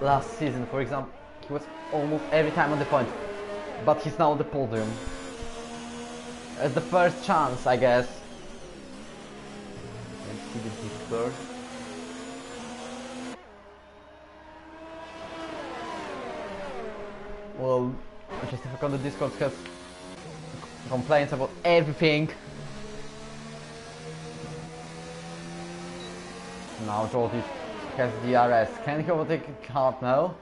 last season. For example, he was almost every time on the point, but he's now on the podium. As the first chance, I guess. Let's see the Discord. Well, just if I on the Discord has complaints about everything. Now Jordi has DRS. Can he overtake Hartnell?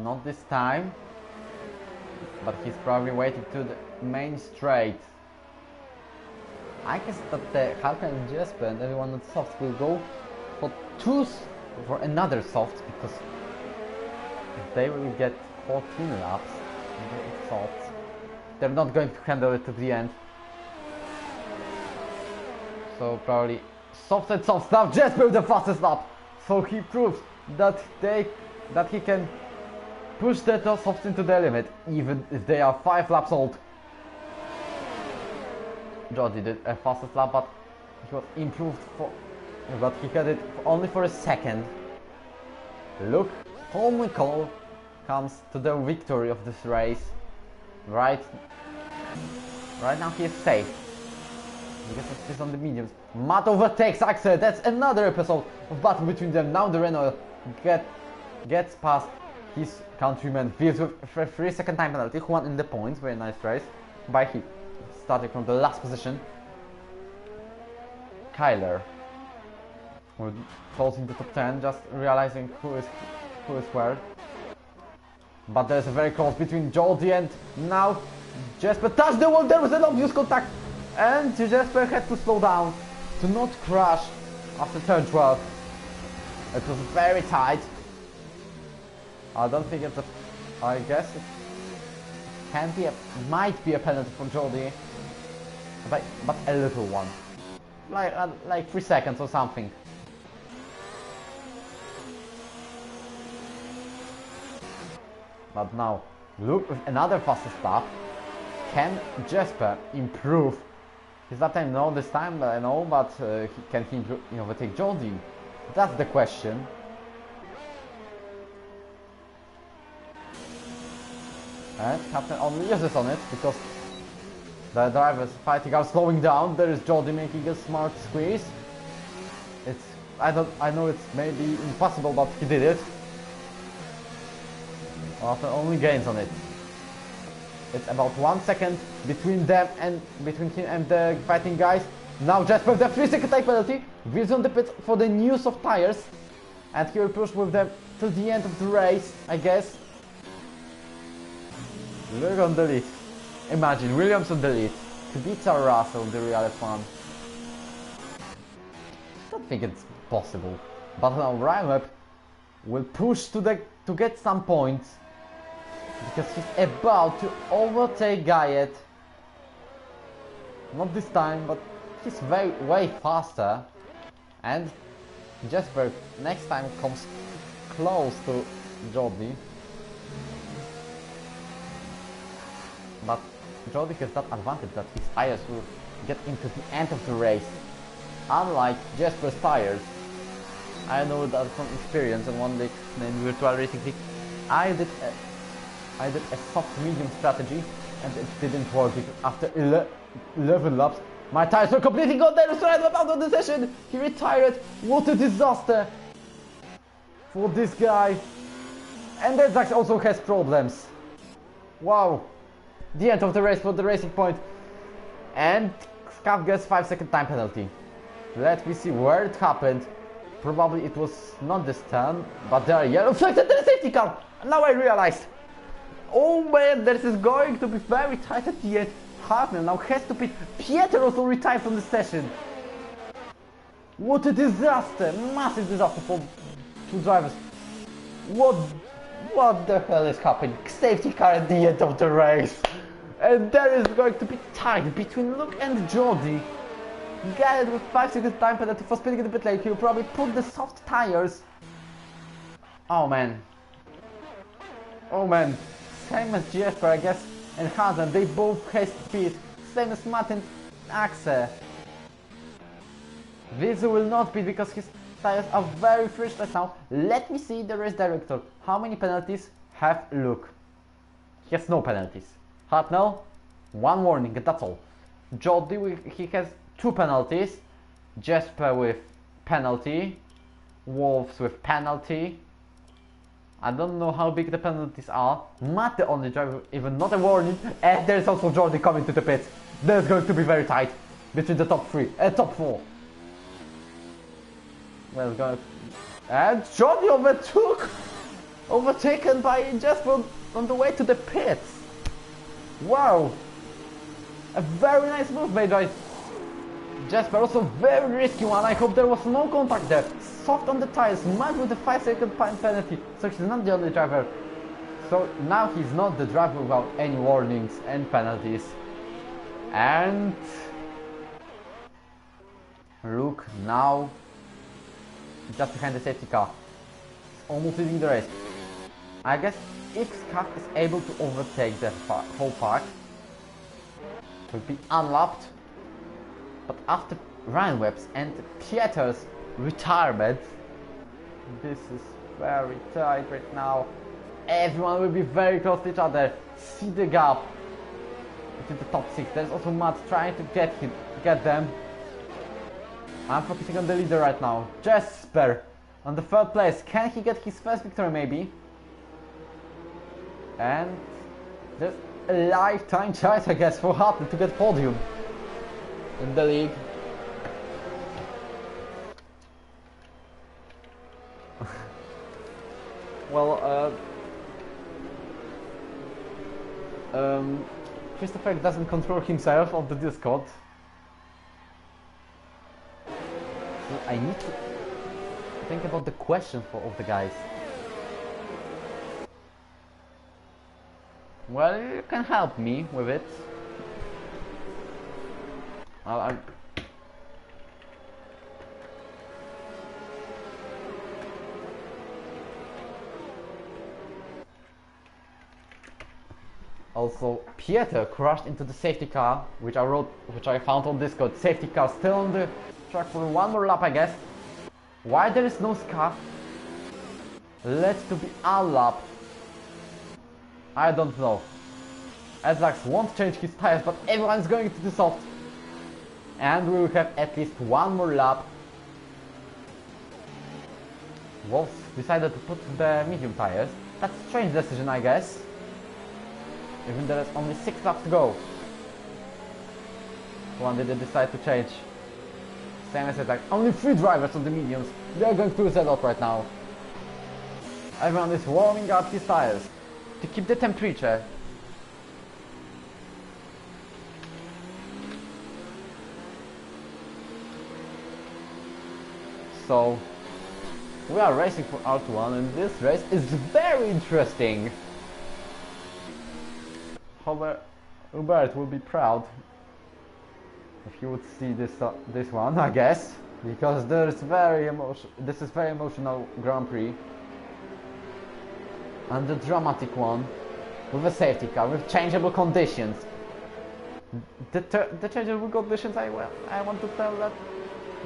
Not this time. But he's probably waiting to the main straight. I guess that the Hartnell and Jesper and everyone on the softs will go for another soft, because if they will get 14 laps in the softs, they're not going to handle it to the end. So probably soft and soft. Now Jesper with the fastest lap, so he proves that he can push the softs into the limit, even if they are 5 laps old. Jordi did a fastest lap, but he was improved but he had it only for a second. Look, Paul McCall comes to the victory of this race. Right now he is safe, because he's on the mediums. Matt overtakes Axel. That's another episode of battle between them. Now the Renault gets past his countryman Vils with a 3-second time penalty, who won in the points. Very nice race by him, starting from the last position. Kyler falls into top 10, just realizing who is where. But there's a very close between Jordi and now Jesper touched the wall. There was an obvious contact, and Jesper had to slow down to not crash after turn 12. It was very tight. I don't think it's I guess it might be a penalty for Jordi, but a little one, like 3 seconds or something. But now, look, with another fastest lap, can Jesper improve his lap time? No, this time I know, but can he overtake Jordi? That's the question. And Captain only uses on it, because the drivers fighting are slowing down. There is Jordi making a smart squeeze. I know it's maybe impossible, but he did it. After only gains on it. It's about 1 second between him and the fighting guys. Now Jesper with the 3-second time penalty. Vils on the pit for the new soft tires, and he will push with them till the end of the race, I guess. Look on the lead. Imagine Williams on the lead. Kubica, Russell, the real F1. I don't think it's possible. But now Rimup will push to get some points, because he's about to overtake Gayet. Not this time, but he's way faster. And Jesper next time comes close to Jordi. But Jordi has that advantage that his tires will get into the end of the race, unlike Jesper's tires. I know that from experience on one league named Virtual Racing League. I did a soft medium strategy and it didn't work because after 11 laps my tires were completely gone. There was right out of the session. He retired. What a disaster for this guy. And Redzax also has problems. Wow. The end of the race for the Racing Point. And Scav gets 5-second time penalty. Let me see where it happened. Probably it was not this turn, but there are yellow flags and the safety car. Now I realized. Oh man, this is going to be very tight at the end. Hartnell now has to pit. Pieter also retired from the session. What a disaster! Massive disaster for two drivers. What the hell is happening? Safety car at the end of the race. And there is going to be tight between Luke and Jody. Garrett with 5-second time penalty for spinning in the pit lane. He'll probably put the soft tires. Oh man. Oh man. Same as Jesper, I guess, and Hansen. They both have speed. Same as Martin Axe. Vizu will not be because his tires are very fresh right now. Let me see the race director. How many penalties have Luke? He has no penalties. Hartnell, 1 warning, that's all. Jody, he has 2 penalties. Jesper with penalty. Wolves with penalty. I don't know how big the penalties are. Matt the only driver, even not a warning. And there's also Jordi coming to the pits. There's going to be very tight between the top 3 and top 4. Well, going and Jordi overtaken by Jesper on the way to the pits. Wow, a very nice move made by Jesper. Also very risky one. I hope there was no contact there. Soft on the tires, Matt with the 5-second penalty. So he's not the only driver. So now he's not the driver without any warnings and penalties. And Luke now just behind the safety car. He's almost leading the race. I guess if Scav is able to overtake the whole pack, it will be unlapped. But after Ryan Webb's and Pieter's retirement, this is very tight right now. Everyone will be very close to each other. See the gap between the top 6. There's also Matt trying to get them. I'm focusing on the leader right now. Jesper on the 3rd place. Can he get his first victory maybe? And there's a lifetime chance, I guess, for Hartnell to get podium in the league. Well, Christopher doesn't control himself of the Discord. So I need to think about the question for all the guys. Well, you can help me with it. Also, Pieter crashed into the safety car, which I found on Discord. Safety car still on the track for 1 more lap, I guess. Why there is no Scav left to be unlapped? I don't know. Redzax won't change his tires, but everyone's going to the soft. And we will have at least 1 more lap. Wolves decided to put the medium tires. That's a strange decision, I guess. Even there is only 6 laps to go. One did they decide to change. Same as Redzax. Only 3 drivers on the mediums. They are going to set up right now. Everyone is warming up his tires to keep the temperature. So we are racing for R1 and this race is very interesting. However, Hubert will be proud if you would see this one, I guess, because this is very emotional Grand Prix and a dramatic one with a safety car with changeable conditions. The changeable conditions, I want to tell that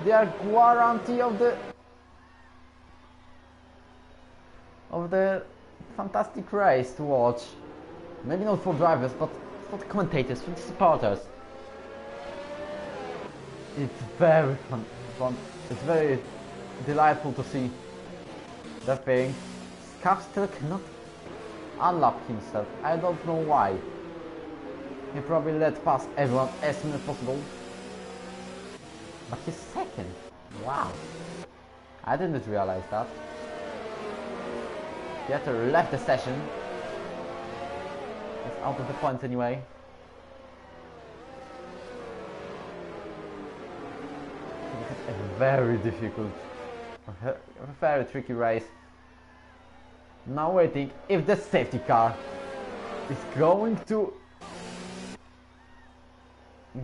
they are guarantee of the of the fantastic race to watch. Maybe not for drivers, but for the commentators, for the supporters. It's very fun. It's very delightful to see the thing. Scaff still cannot unlock himself. I don't know why. He probably let pass everyone as soon as possible. But he's second. Wow. I didn't realize that. Pieter left the session. It's out of the points anyway. A very difficult, a very tricky race. Now waiting if the safety car is going to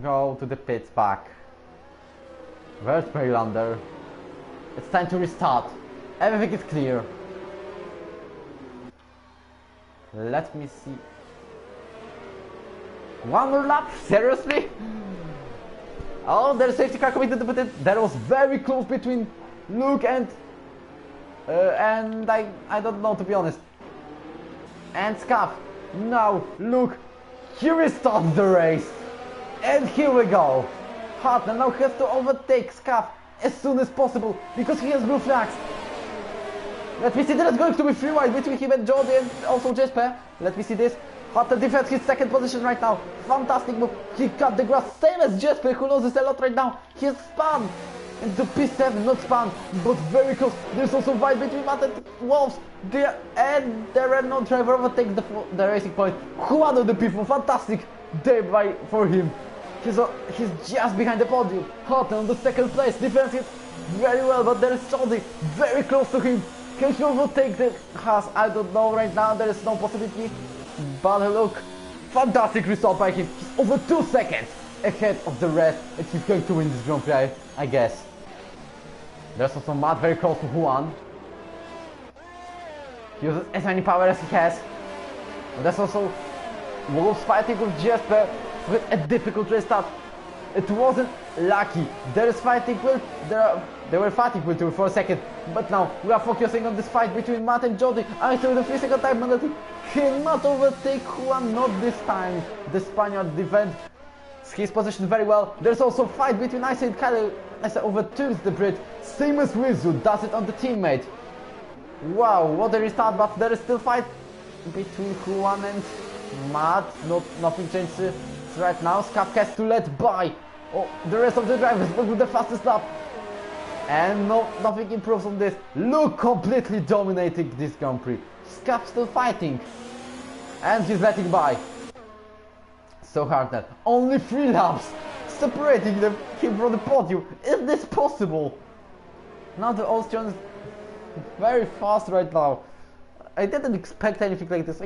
go to the pits back. Where's Preilander? It's time to restart. Everything is clear. Let me see. One more lap? Seriously? Oh, there's a safety car coming to the pit. That was very close between Luke and I don't know, to be honest. And Scaff. Now Luke, he restarts the race. And here we go. Hartnell now has to overtake Scaff as soon as possible because he has blue flags. Let me see, there's going to be free ride between him and Jordi and also Jesper. Let me see this. Hartnell defends his second position right now. Fantastic move. He cut the grass, same as Jesper, who loses a lot right now. He has spun into P7, not spun, but very close. There's also fight between Matt and Wolves. And there are no driver overtakes the racing point. Juan on the P4, fantastic day for him. He's just behind the podium. Hartnell on the second place, defends it very well, but there is Jordi very close to him. Can he overtake the Haas? I don't know right now, there is no possibility. But look, fantastic result by him. He's over 2 seconds ahead of the rest, and he's going to win this Grand Prix, I guess. There's also Matt very close to Juan. He uses as many power as he has. And there's also Wolves fighting with Jesper with a difficult restart. It wasn't lucky. There is fighting with they were fighting with you for a second, but now we are focusing on this fight between Matt and Jordi. I saw the 3-second time penalty. Cannot overtake Juan, not this time. The Spaniard defends his position very well. There's also a fight between Isa and Kyle. Isa overtakes the Brit, same as Wizu does it on the teammate. Wow, what a restart, but there is still fight between Juan and Matt. Nothing changes right now. Scaff has to let by the rest of the drivers, but with the fastest lap. And nothing improves on this. Luke completely dominating this Grand Prix. Scaff still fighting. And he's letting by. So Hartnell, only 3 laps separating him from the podium. Is this possible? Now the Austrian is very fast right now. I didn't expect anything like this.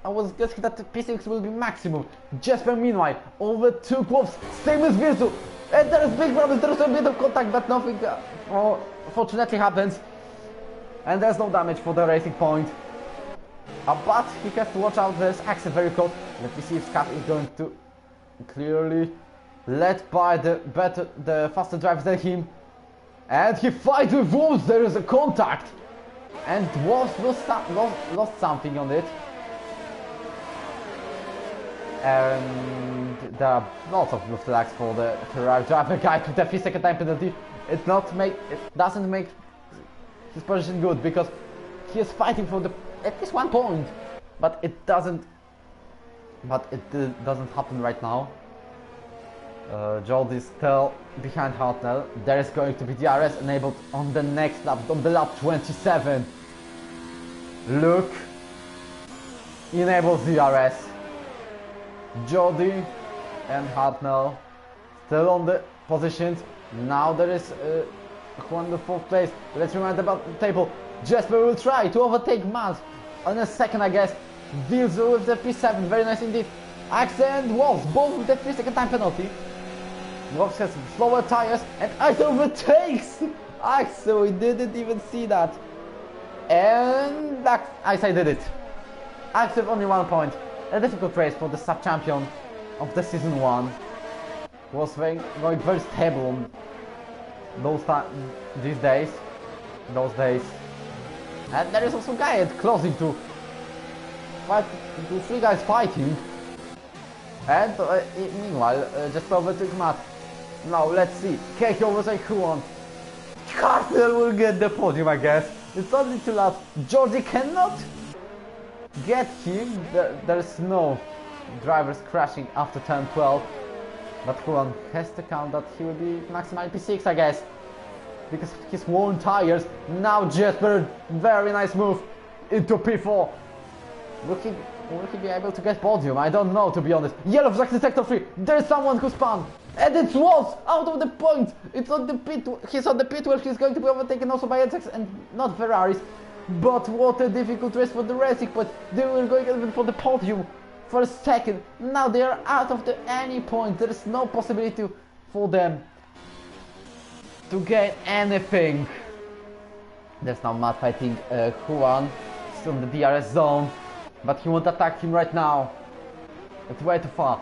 I was guessing that the P6 will be maximum. Jesper meanwhile, over 2 clubs, same as Virtu. And there is big problems, there is a bit of contact, but nothing fortunately happens. And there's no damage for the racing point. But he has to watch out, there's Axel very close. Let me see if Scaff is going to clearly let by the faster drivers than him. And he fights with Wolves, there is a contact. And Wolves lost something on it. And there are lots of blue flags for the Ferrari driver guy with the 3-second time penalty. It doesn't make his position good because he is fighting for at least 1 point, but it doesn't happen right now. Jordi is still behind Hartnell. There is going to be DRS enabled on the next lap, on the lap 27. Luke enables DRS. Jordi and Hartnell still on the positions. Now there is Juan in the 4th place. Let's remind about the table. Jesper will try to overtake Matt on a second, I guess. Vilzo with the P7, very nice indeed. Axel and Wolves, both with the 3-second time penalty. Wolves has slower tires and Axel overtakes Axel. We didn't even see that. And Axel did it. Axel only 1 point. A difficult race for the sub-champion of the season 1. Was going very stable on those days. And there is also Gaiet closing to fight, to 3 guys fighting. And meanwhile, just overtook Matt. Now let's see. Keiki overtakes Juan. Cartel will get the podium, I guess. It's only 2 laps. Georgie cannot get him. There's no drivers crashing after turn 12. But Juan has to count that he will be maximum P6, I guess. Because he's worn tires. Now Jesper, very nice move into P4. Will he be able to get podium? I don't know, to be honest. Yellow flag in sector 3. There's someone who spun. And it was out of the point. It's on the pit. He's on the pit where he's going to be overtaken also by NSX and not Ferraris. But what a difficult race for the Racing Point. They were going even for the podium for a second. Now they are out of any point. There is no possibility for them to get anything. There's now Matt fighting Juan. He's on the DRS zone. But he won't attack him right now. It's way too far.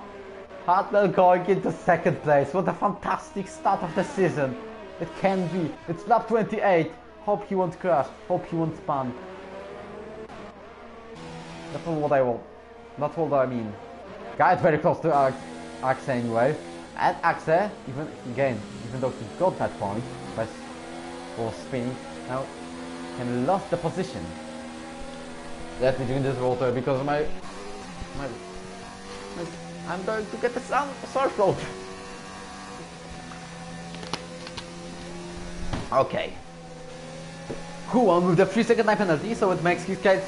Hartnell going into second place. What a fantastic start of the season. It can be. It's lap 28. Hope he won't crash. Hope he won't spun. That's not what I want. That's what I mean. Guy is very close to Axe anyway. And Axe, even though he got that point for spinning, now can lost the position. Let me drink this water because I'm going to get the sore throat. Okay. Juan with the 3-second time penalty, so it makes his case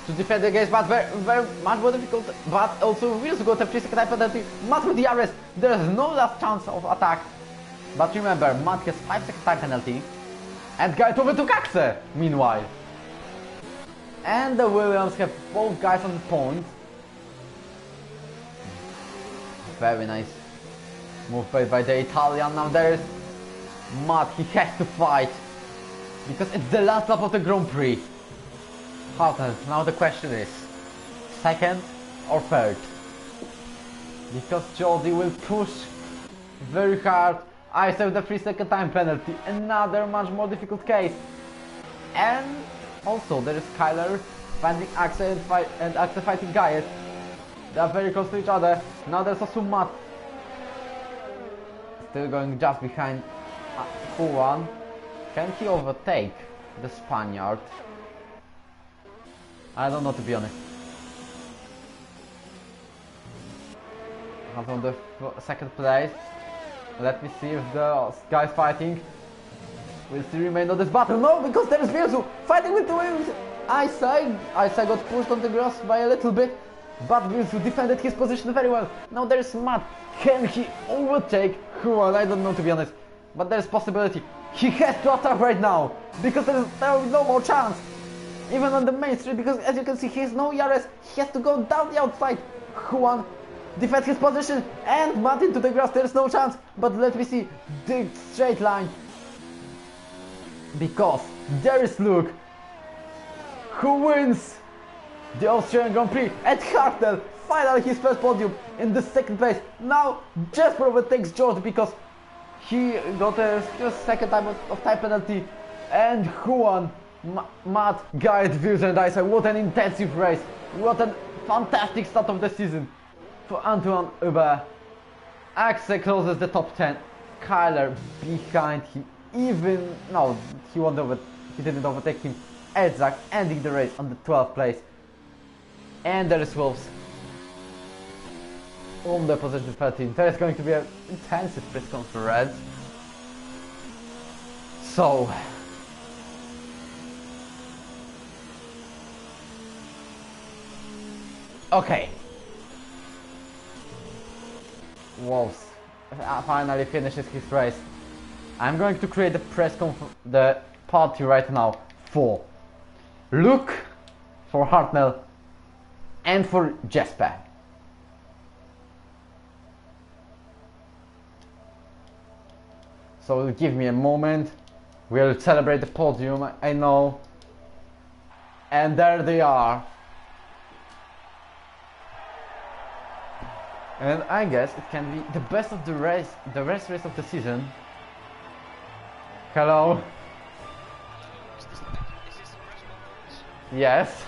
to defend against Matt very much more difficult. But also Wills got a 3-second time penalty. Matt with the DRS, there is no last chance of attack. But remember, Matt has 5-second time penalty. And Guy overtook Axe, meanwhile. And the Williams have both guys on the point. Very nice move by the Italian. Now there is Matt, he has to fight. Because it's the last lap of the Grand Prix. Now the question is, second or third? Because Jody will push very hard. I saved the 3-second time penalty. Another much more difficult case. And also there is Kyler finding Axe and Axe fighting Gaiet. They are very close to each other. Now there's also Matt. Still going just behind Juan. Can he overtake the Spaniard? I don't know, to be honest. I'm on the second place. Let me see if the guys fighting will still remain on this battle. No, because there is Virzu fighting with the wings. Isa got pushed on the grass by a little bit, but Virzu defended his position very well. Now there is Matt. Can he overtake Juan? I don't know, to be honest. But there is possibility. He has to attack right now, because there will be no more chance. Even on the main street, because as you can see, he has no ERS. He has to go down the outside. Juan defends his position and Matt into the grass. There is no chance. But let me see the straight line, because there is Luke, who wins the Austrian Grand Prix at Hartel. Finally his first podium in the second place. Now Jesper overtakes George because he got a second time of time penalty. And Juan, Matt, Gaiet, Virzu and Isa. What an intensive race. What a fantastic start of the season for Antoine Hubert. Axe closes the top 10. Kyler behind him. No, he didn't overtake him. Edzak ending the race on the 12th place. And there is Wolves on the position 13. There is going to be an intensive press conference. So okay. Wolves finally finishes his race. I'm going to create the party right now for Luke, for Hartnell, and for Jesper. So give me a moment. We'll celebrate the podium, I know. And there they are. And I guess it can be the best of the race of the season. Hello. Yes.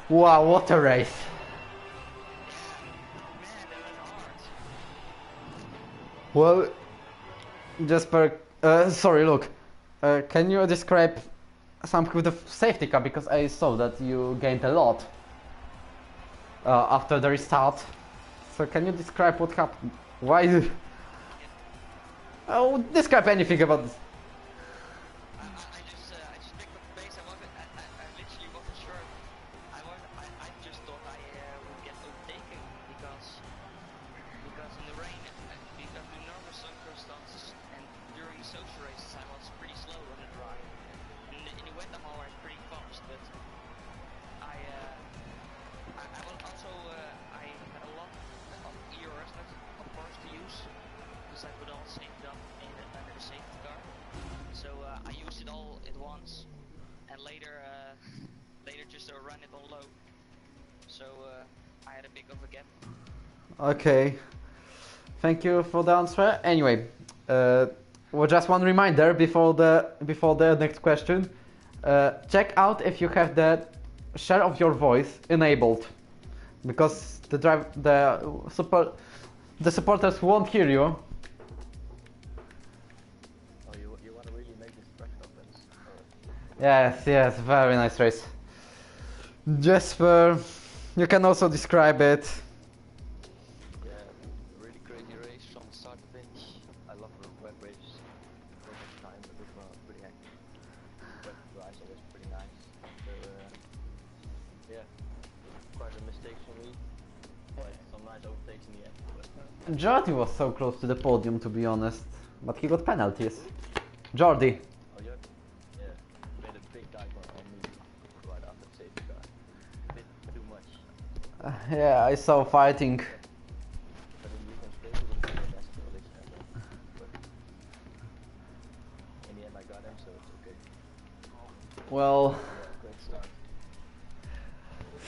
Wow, what a race. Man, that was hard. Well, Jasper, sorry, look. Can you describe something with the safety car? Because I saw that you gained a lot after the restart. So can you describe what happened? Why? Yeah. Oh, describe anything about this. I just picked up the pace. I literally wasn't sure. I just thought I would get overtaken because in the rain, because in normal circumstances and during social races, I was pretty slow on the drive. In the wet, I'm always pretty fast, but I was also I had a lot of ERS nuts, of course, to use because I put all saved up under the safety car. So I used it all at once, and later just run it on low. So I had a big of a gap. Okay. Thank you for the answer. Anyway, well, just one reminder before the next question. Check out if you have the share of your voice enabled, because the supporters won't hear you. Oh, you want to really make this track offense? Yes, very nice race. Jasper, you can also describe it. Yeah, really crazy race from start to finish. I love wet races. Most of the time, but this one was pretty hectic. Wet drive's always pretty nice. So, yeah, quite a mistake for me. But some nice overtakes in the end. But, Jordi was so close to the podium, to be honest, but he got penalties. Jordi. oh, yeah, made a big dive on me right after the safety car. A bit too much. Yeah, I saw fighting. But in the weekend straight, it would have been a mess for this time. But in the end, I got him, so it's okay. Well, Yeah, great start.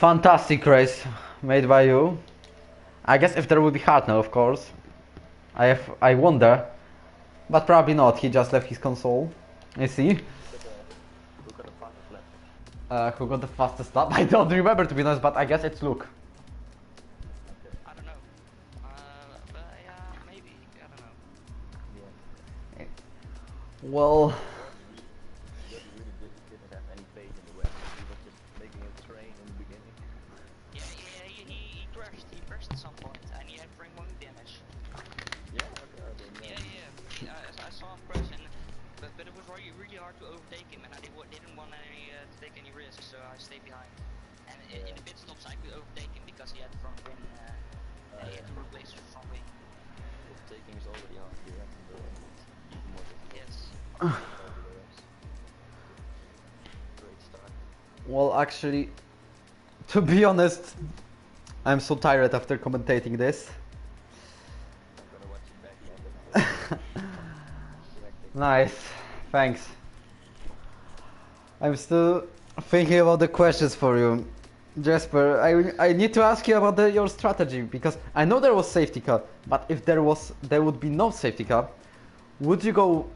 fantastic race made by you. I guess if there would be hard now, of course. I wonder, but probably not. He just left his console. I see. Who got the fastest lap? Who got the fastest lap? I don't remember, to be honest, but I guess it's Luke. I don't know. But yeah, maybe. I don't know. Yeah. Well, Jody really didn't have any faith in the web. He was just making a train in the beginning. Yeah, he crashed. He crashed at some point, and he had frame wing damage. Yeah, okay, I didn't know. I saw him crash, but it was really hard to overtake him, and I didn't want to take any risks, so I stayed behind. And in the pit stops, I could overtake him because he had front wing, and he had to replace his front wing. Overtaking is already hard here, and even more difficult. Yes. Over the rest. Great start. well, actually, to be honest, I'm so tired after commentating this. I'm gonna watch it back again. Nice, thanks. I'm still thinking about the questions for you. Jasper, I need to ask you about your strategy, because I know there was safety car, but if there would be no safety car, would you go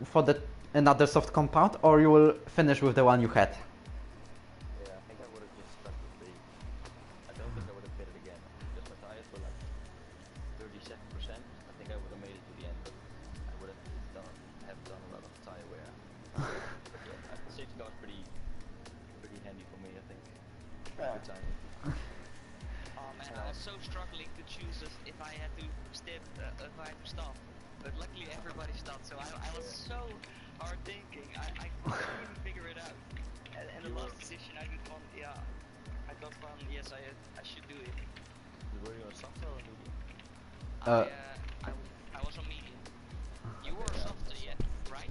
for another soft compound, or you will finish with the one you had? Yeah, I think I would have just stuck with the. I don't think I would have pitted again. Because my tires were like 37%. I think I would have made it to the end, but I would have done a lot of tire wear. But yeah, safety car is pretty handy for me, I think. Good timing. Oh man, I was so struggling to choose if I had to if I had to stop. But luckily everybody stopped, so I was so hard thinking. I couldn't figure it out. And the last decision I did one, yeah, I thought one, yes, I should do it. Were you on soft or on medium? I was on medium. You were softer, yeah, right?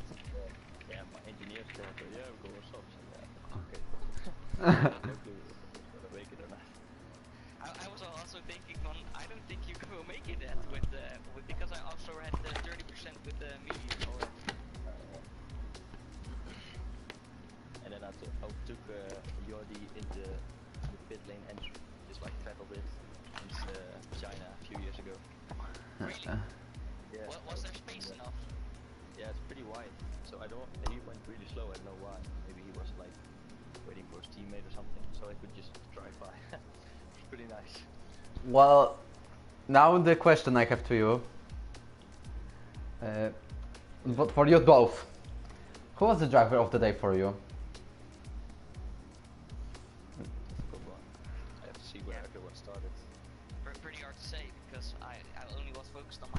Yeah, my engineer said, yeah, we'll go on soft. So yeah, okay. No clue if it's gonna make it or not. I was also thinking on, I don't think you will make it that with because I also had 30% with the medium already. And then I took Jordi into the pit lane entry, just like Vettel did in China a few years ago. Really? Yeah. Was there space enough? Yeah, it's pretty wide. So I don't. He went really slow. I don't know why. Maybe he was like waiting for his teammate or something, so I could just drive by. It's pretty nice. Well, now the question I have to you, but for you both, who was the driver of the day for you? Good one. I have to see where everyone started. Pretty hard to say because I only was focused on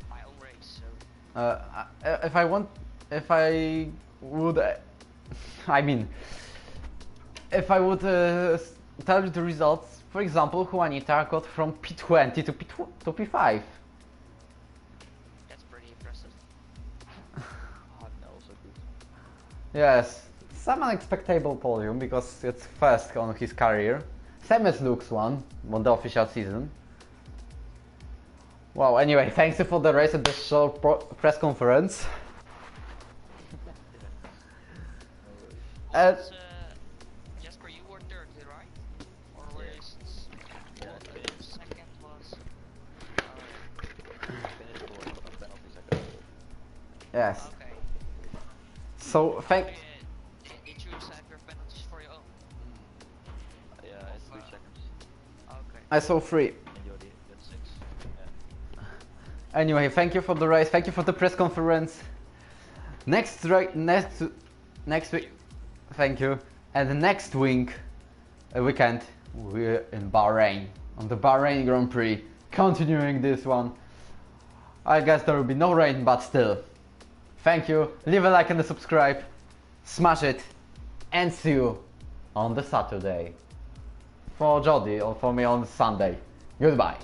my own race. So If I would, I mean, if I would tell you the results, for example, Juanita got from P20 to P5. that's pretty impressive. Hagner also good. Yes, some unexpectable podium because it's first on his career. Same as Luke's one on the official season. Wow, anyway, thanks you for the race at the short press conference. Was, Jasper, you were third, right? Or where is Yeah, what, finished. second was? Finished for one of penalties I got. Yes. Okay. So Did you set your penalties for your own? Yeah, it's 3 seconds. Okay. I saw 3. And you already got 6. Yeah. Anyway, thank you for the race. Thank you for the press conference. Next week. Thank you. And the next weekend, we're in Bahrain on the Bahrain Grand Prix. Continuing this one. I guess there will be no rain, but still. Thank you. Leave a like and a subscribe. Smash it. And see you on the Saturday. For Jody or for me on Sunday. Goodbye.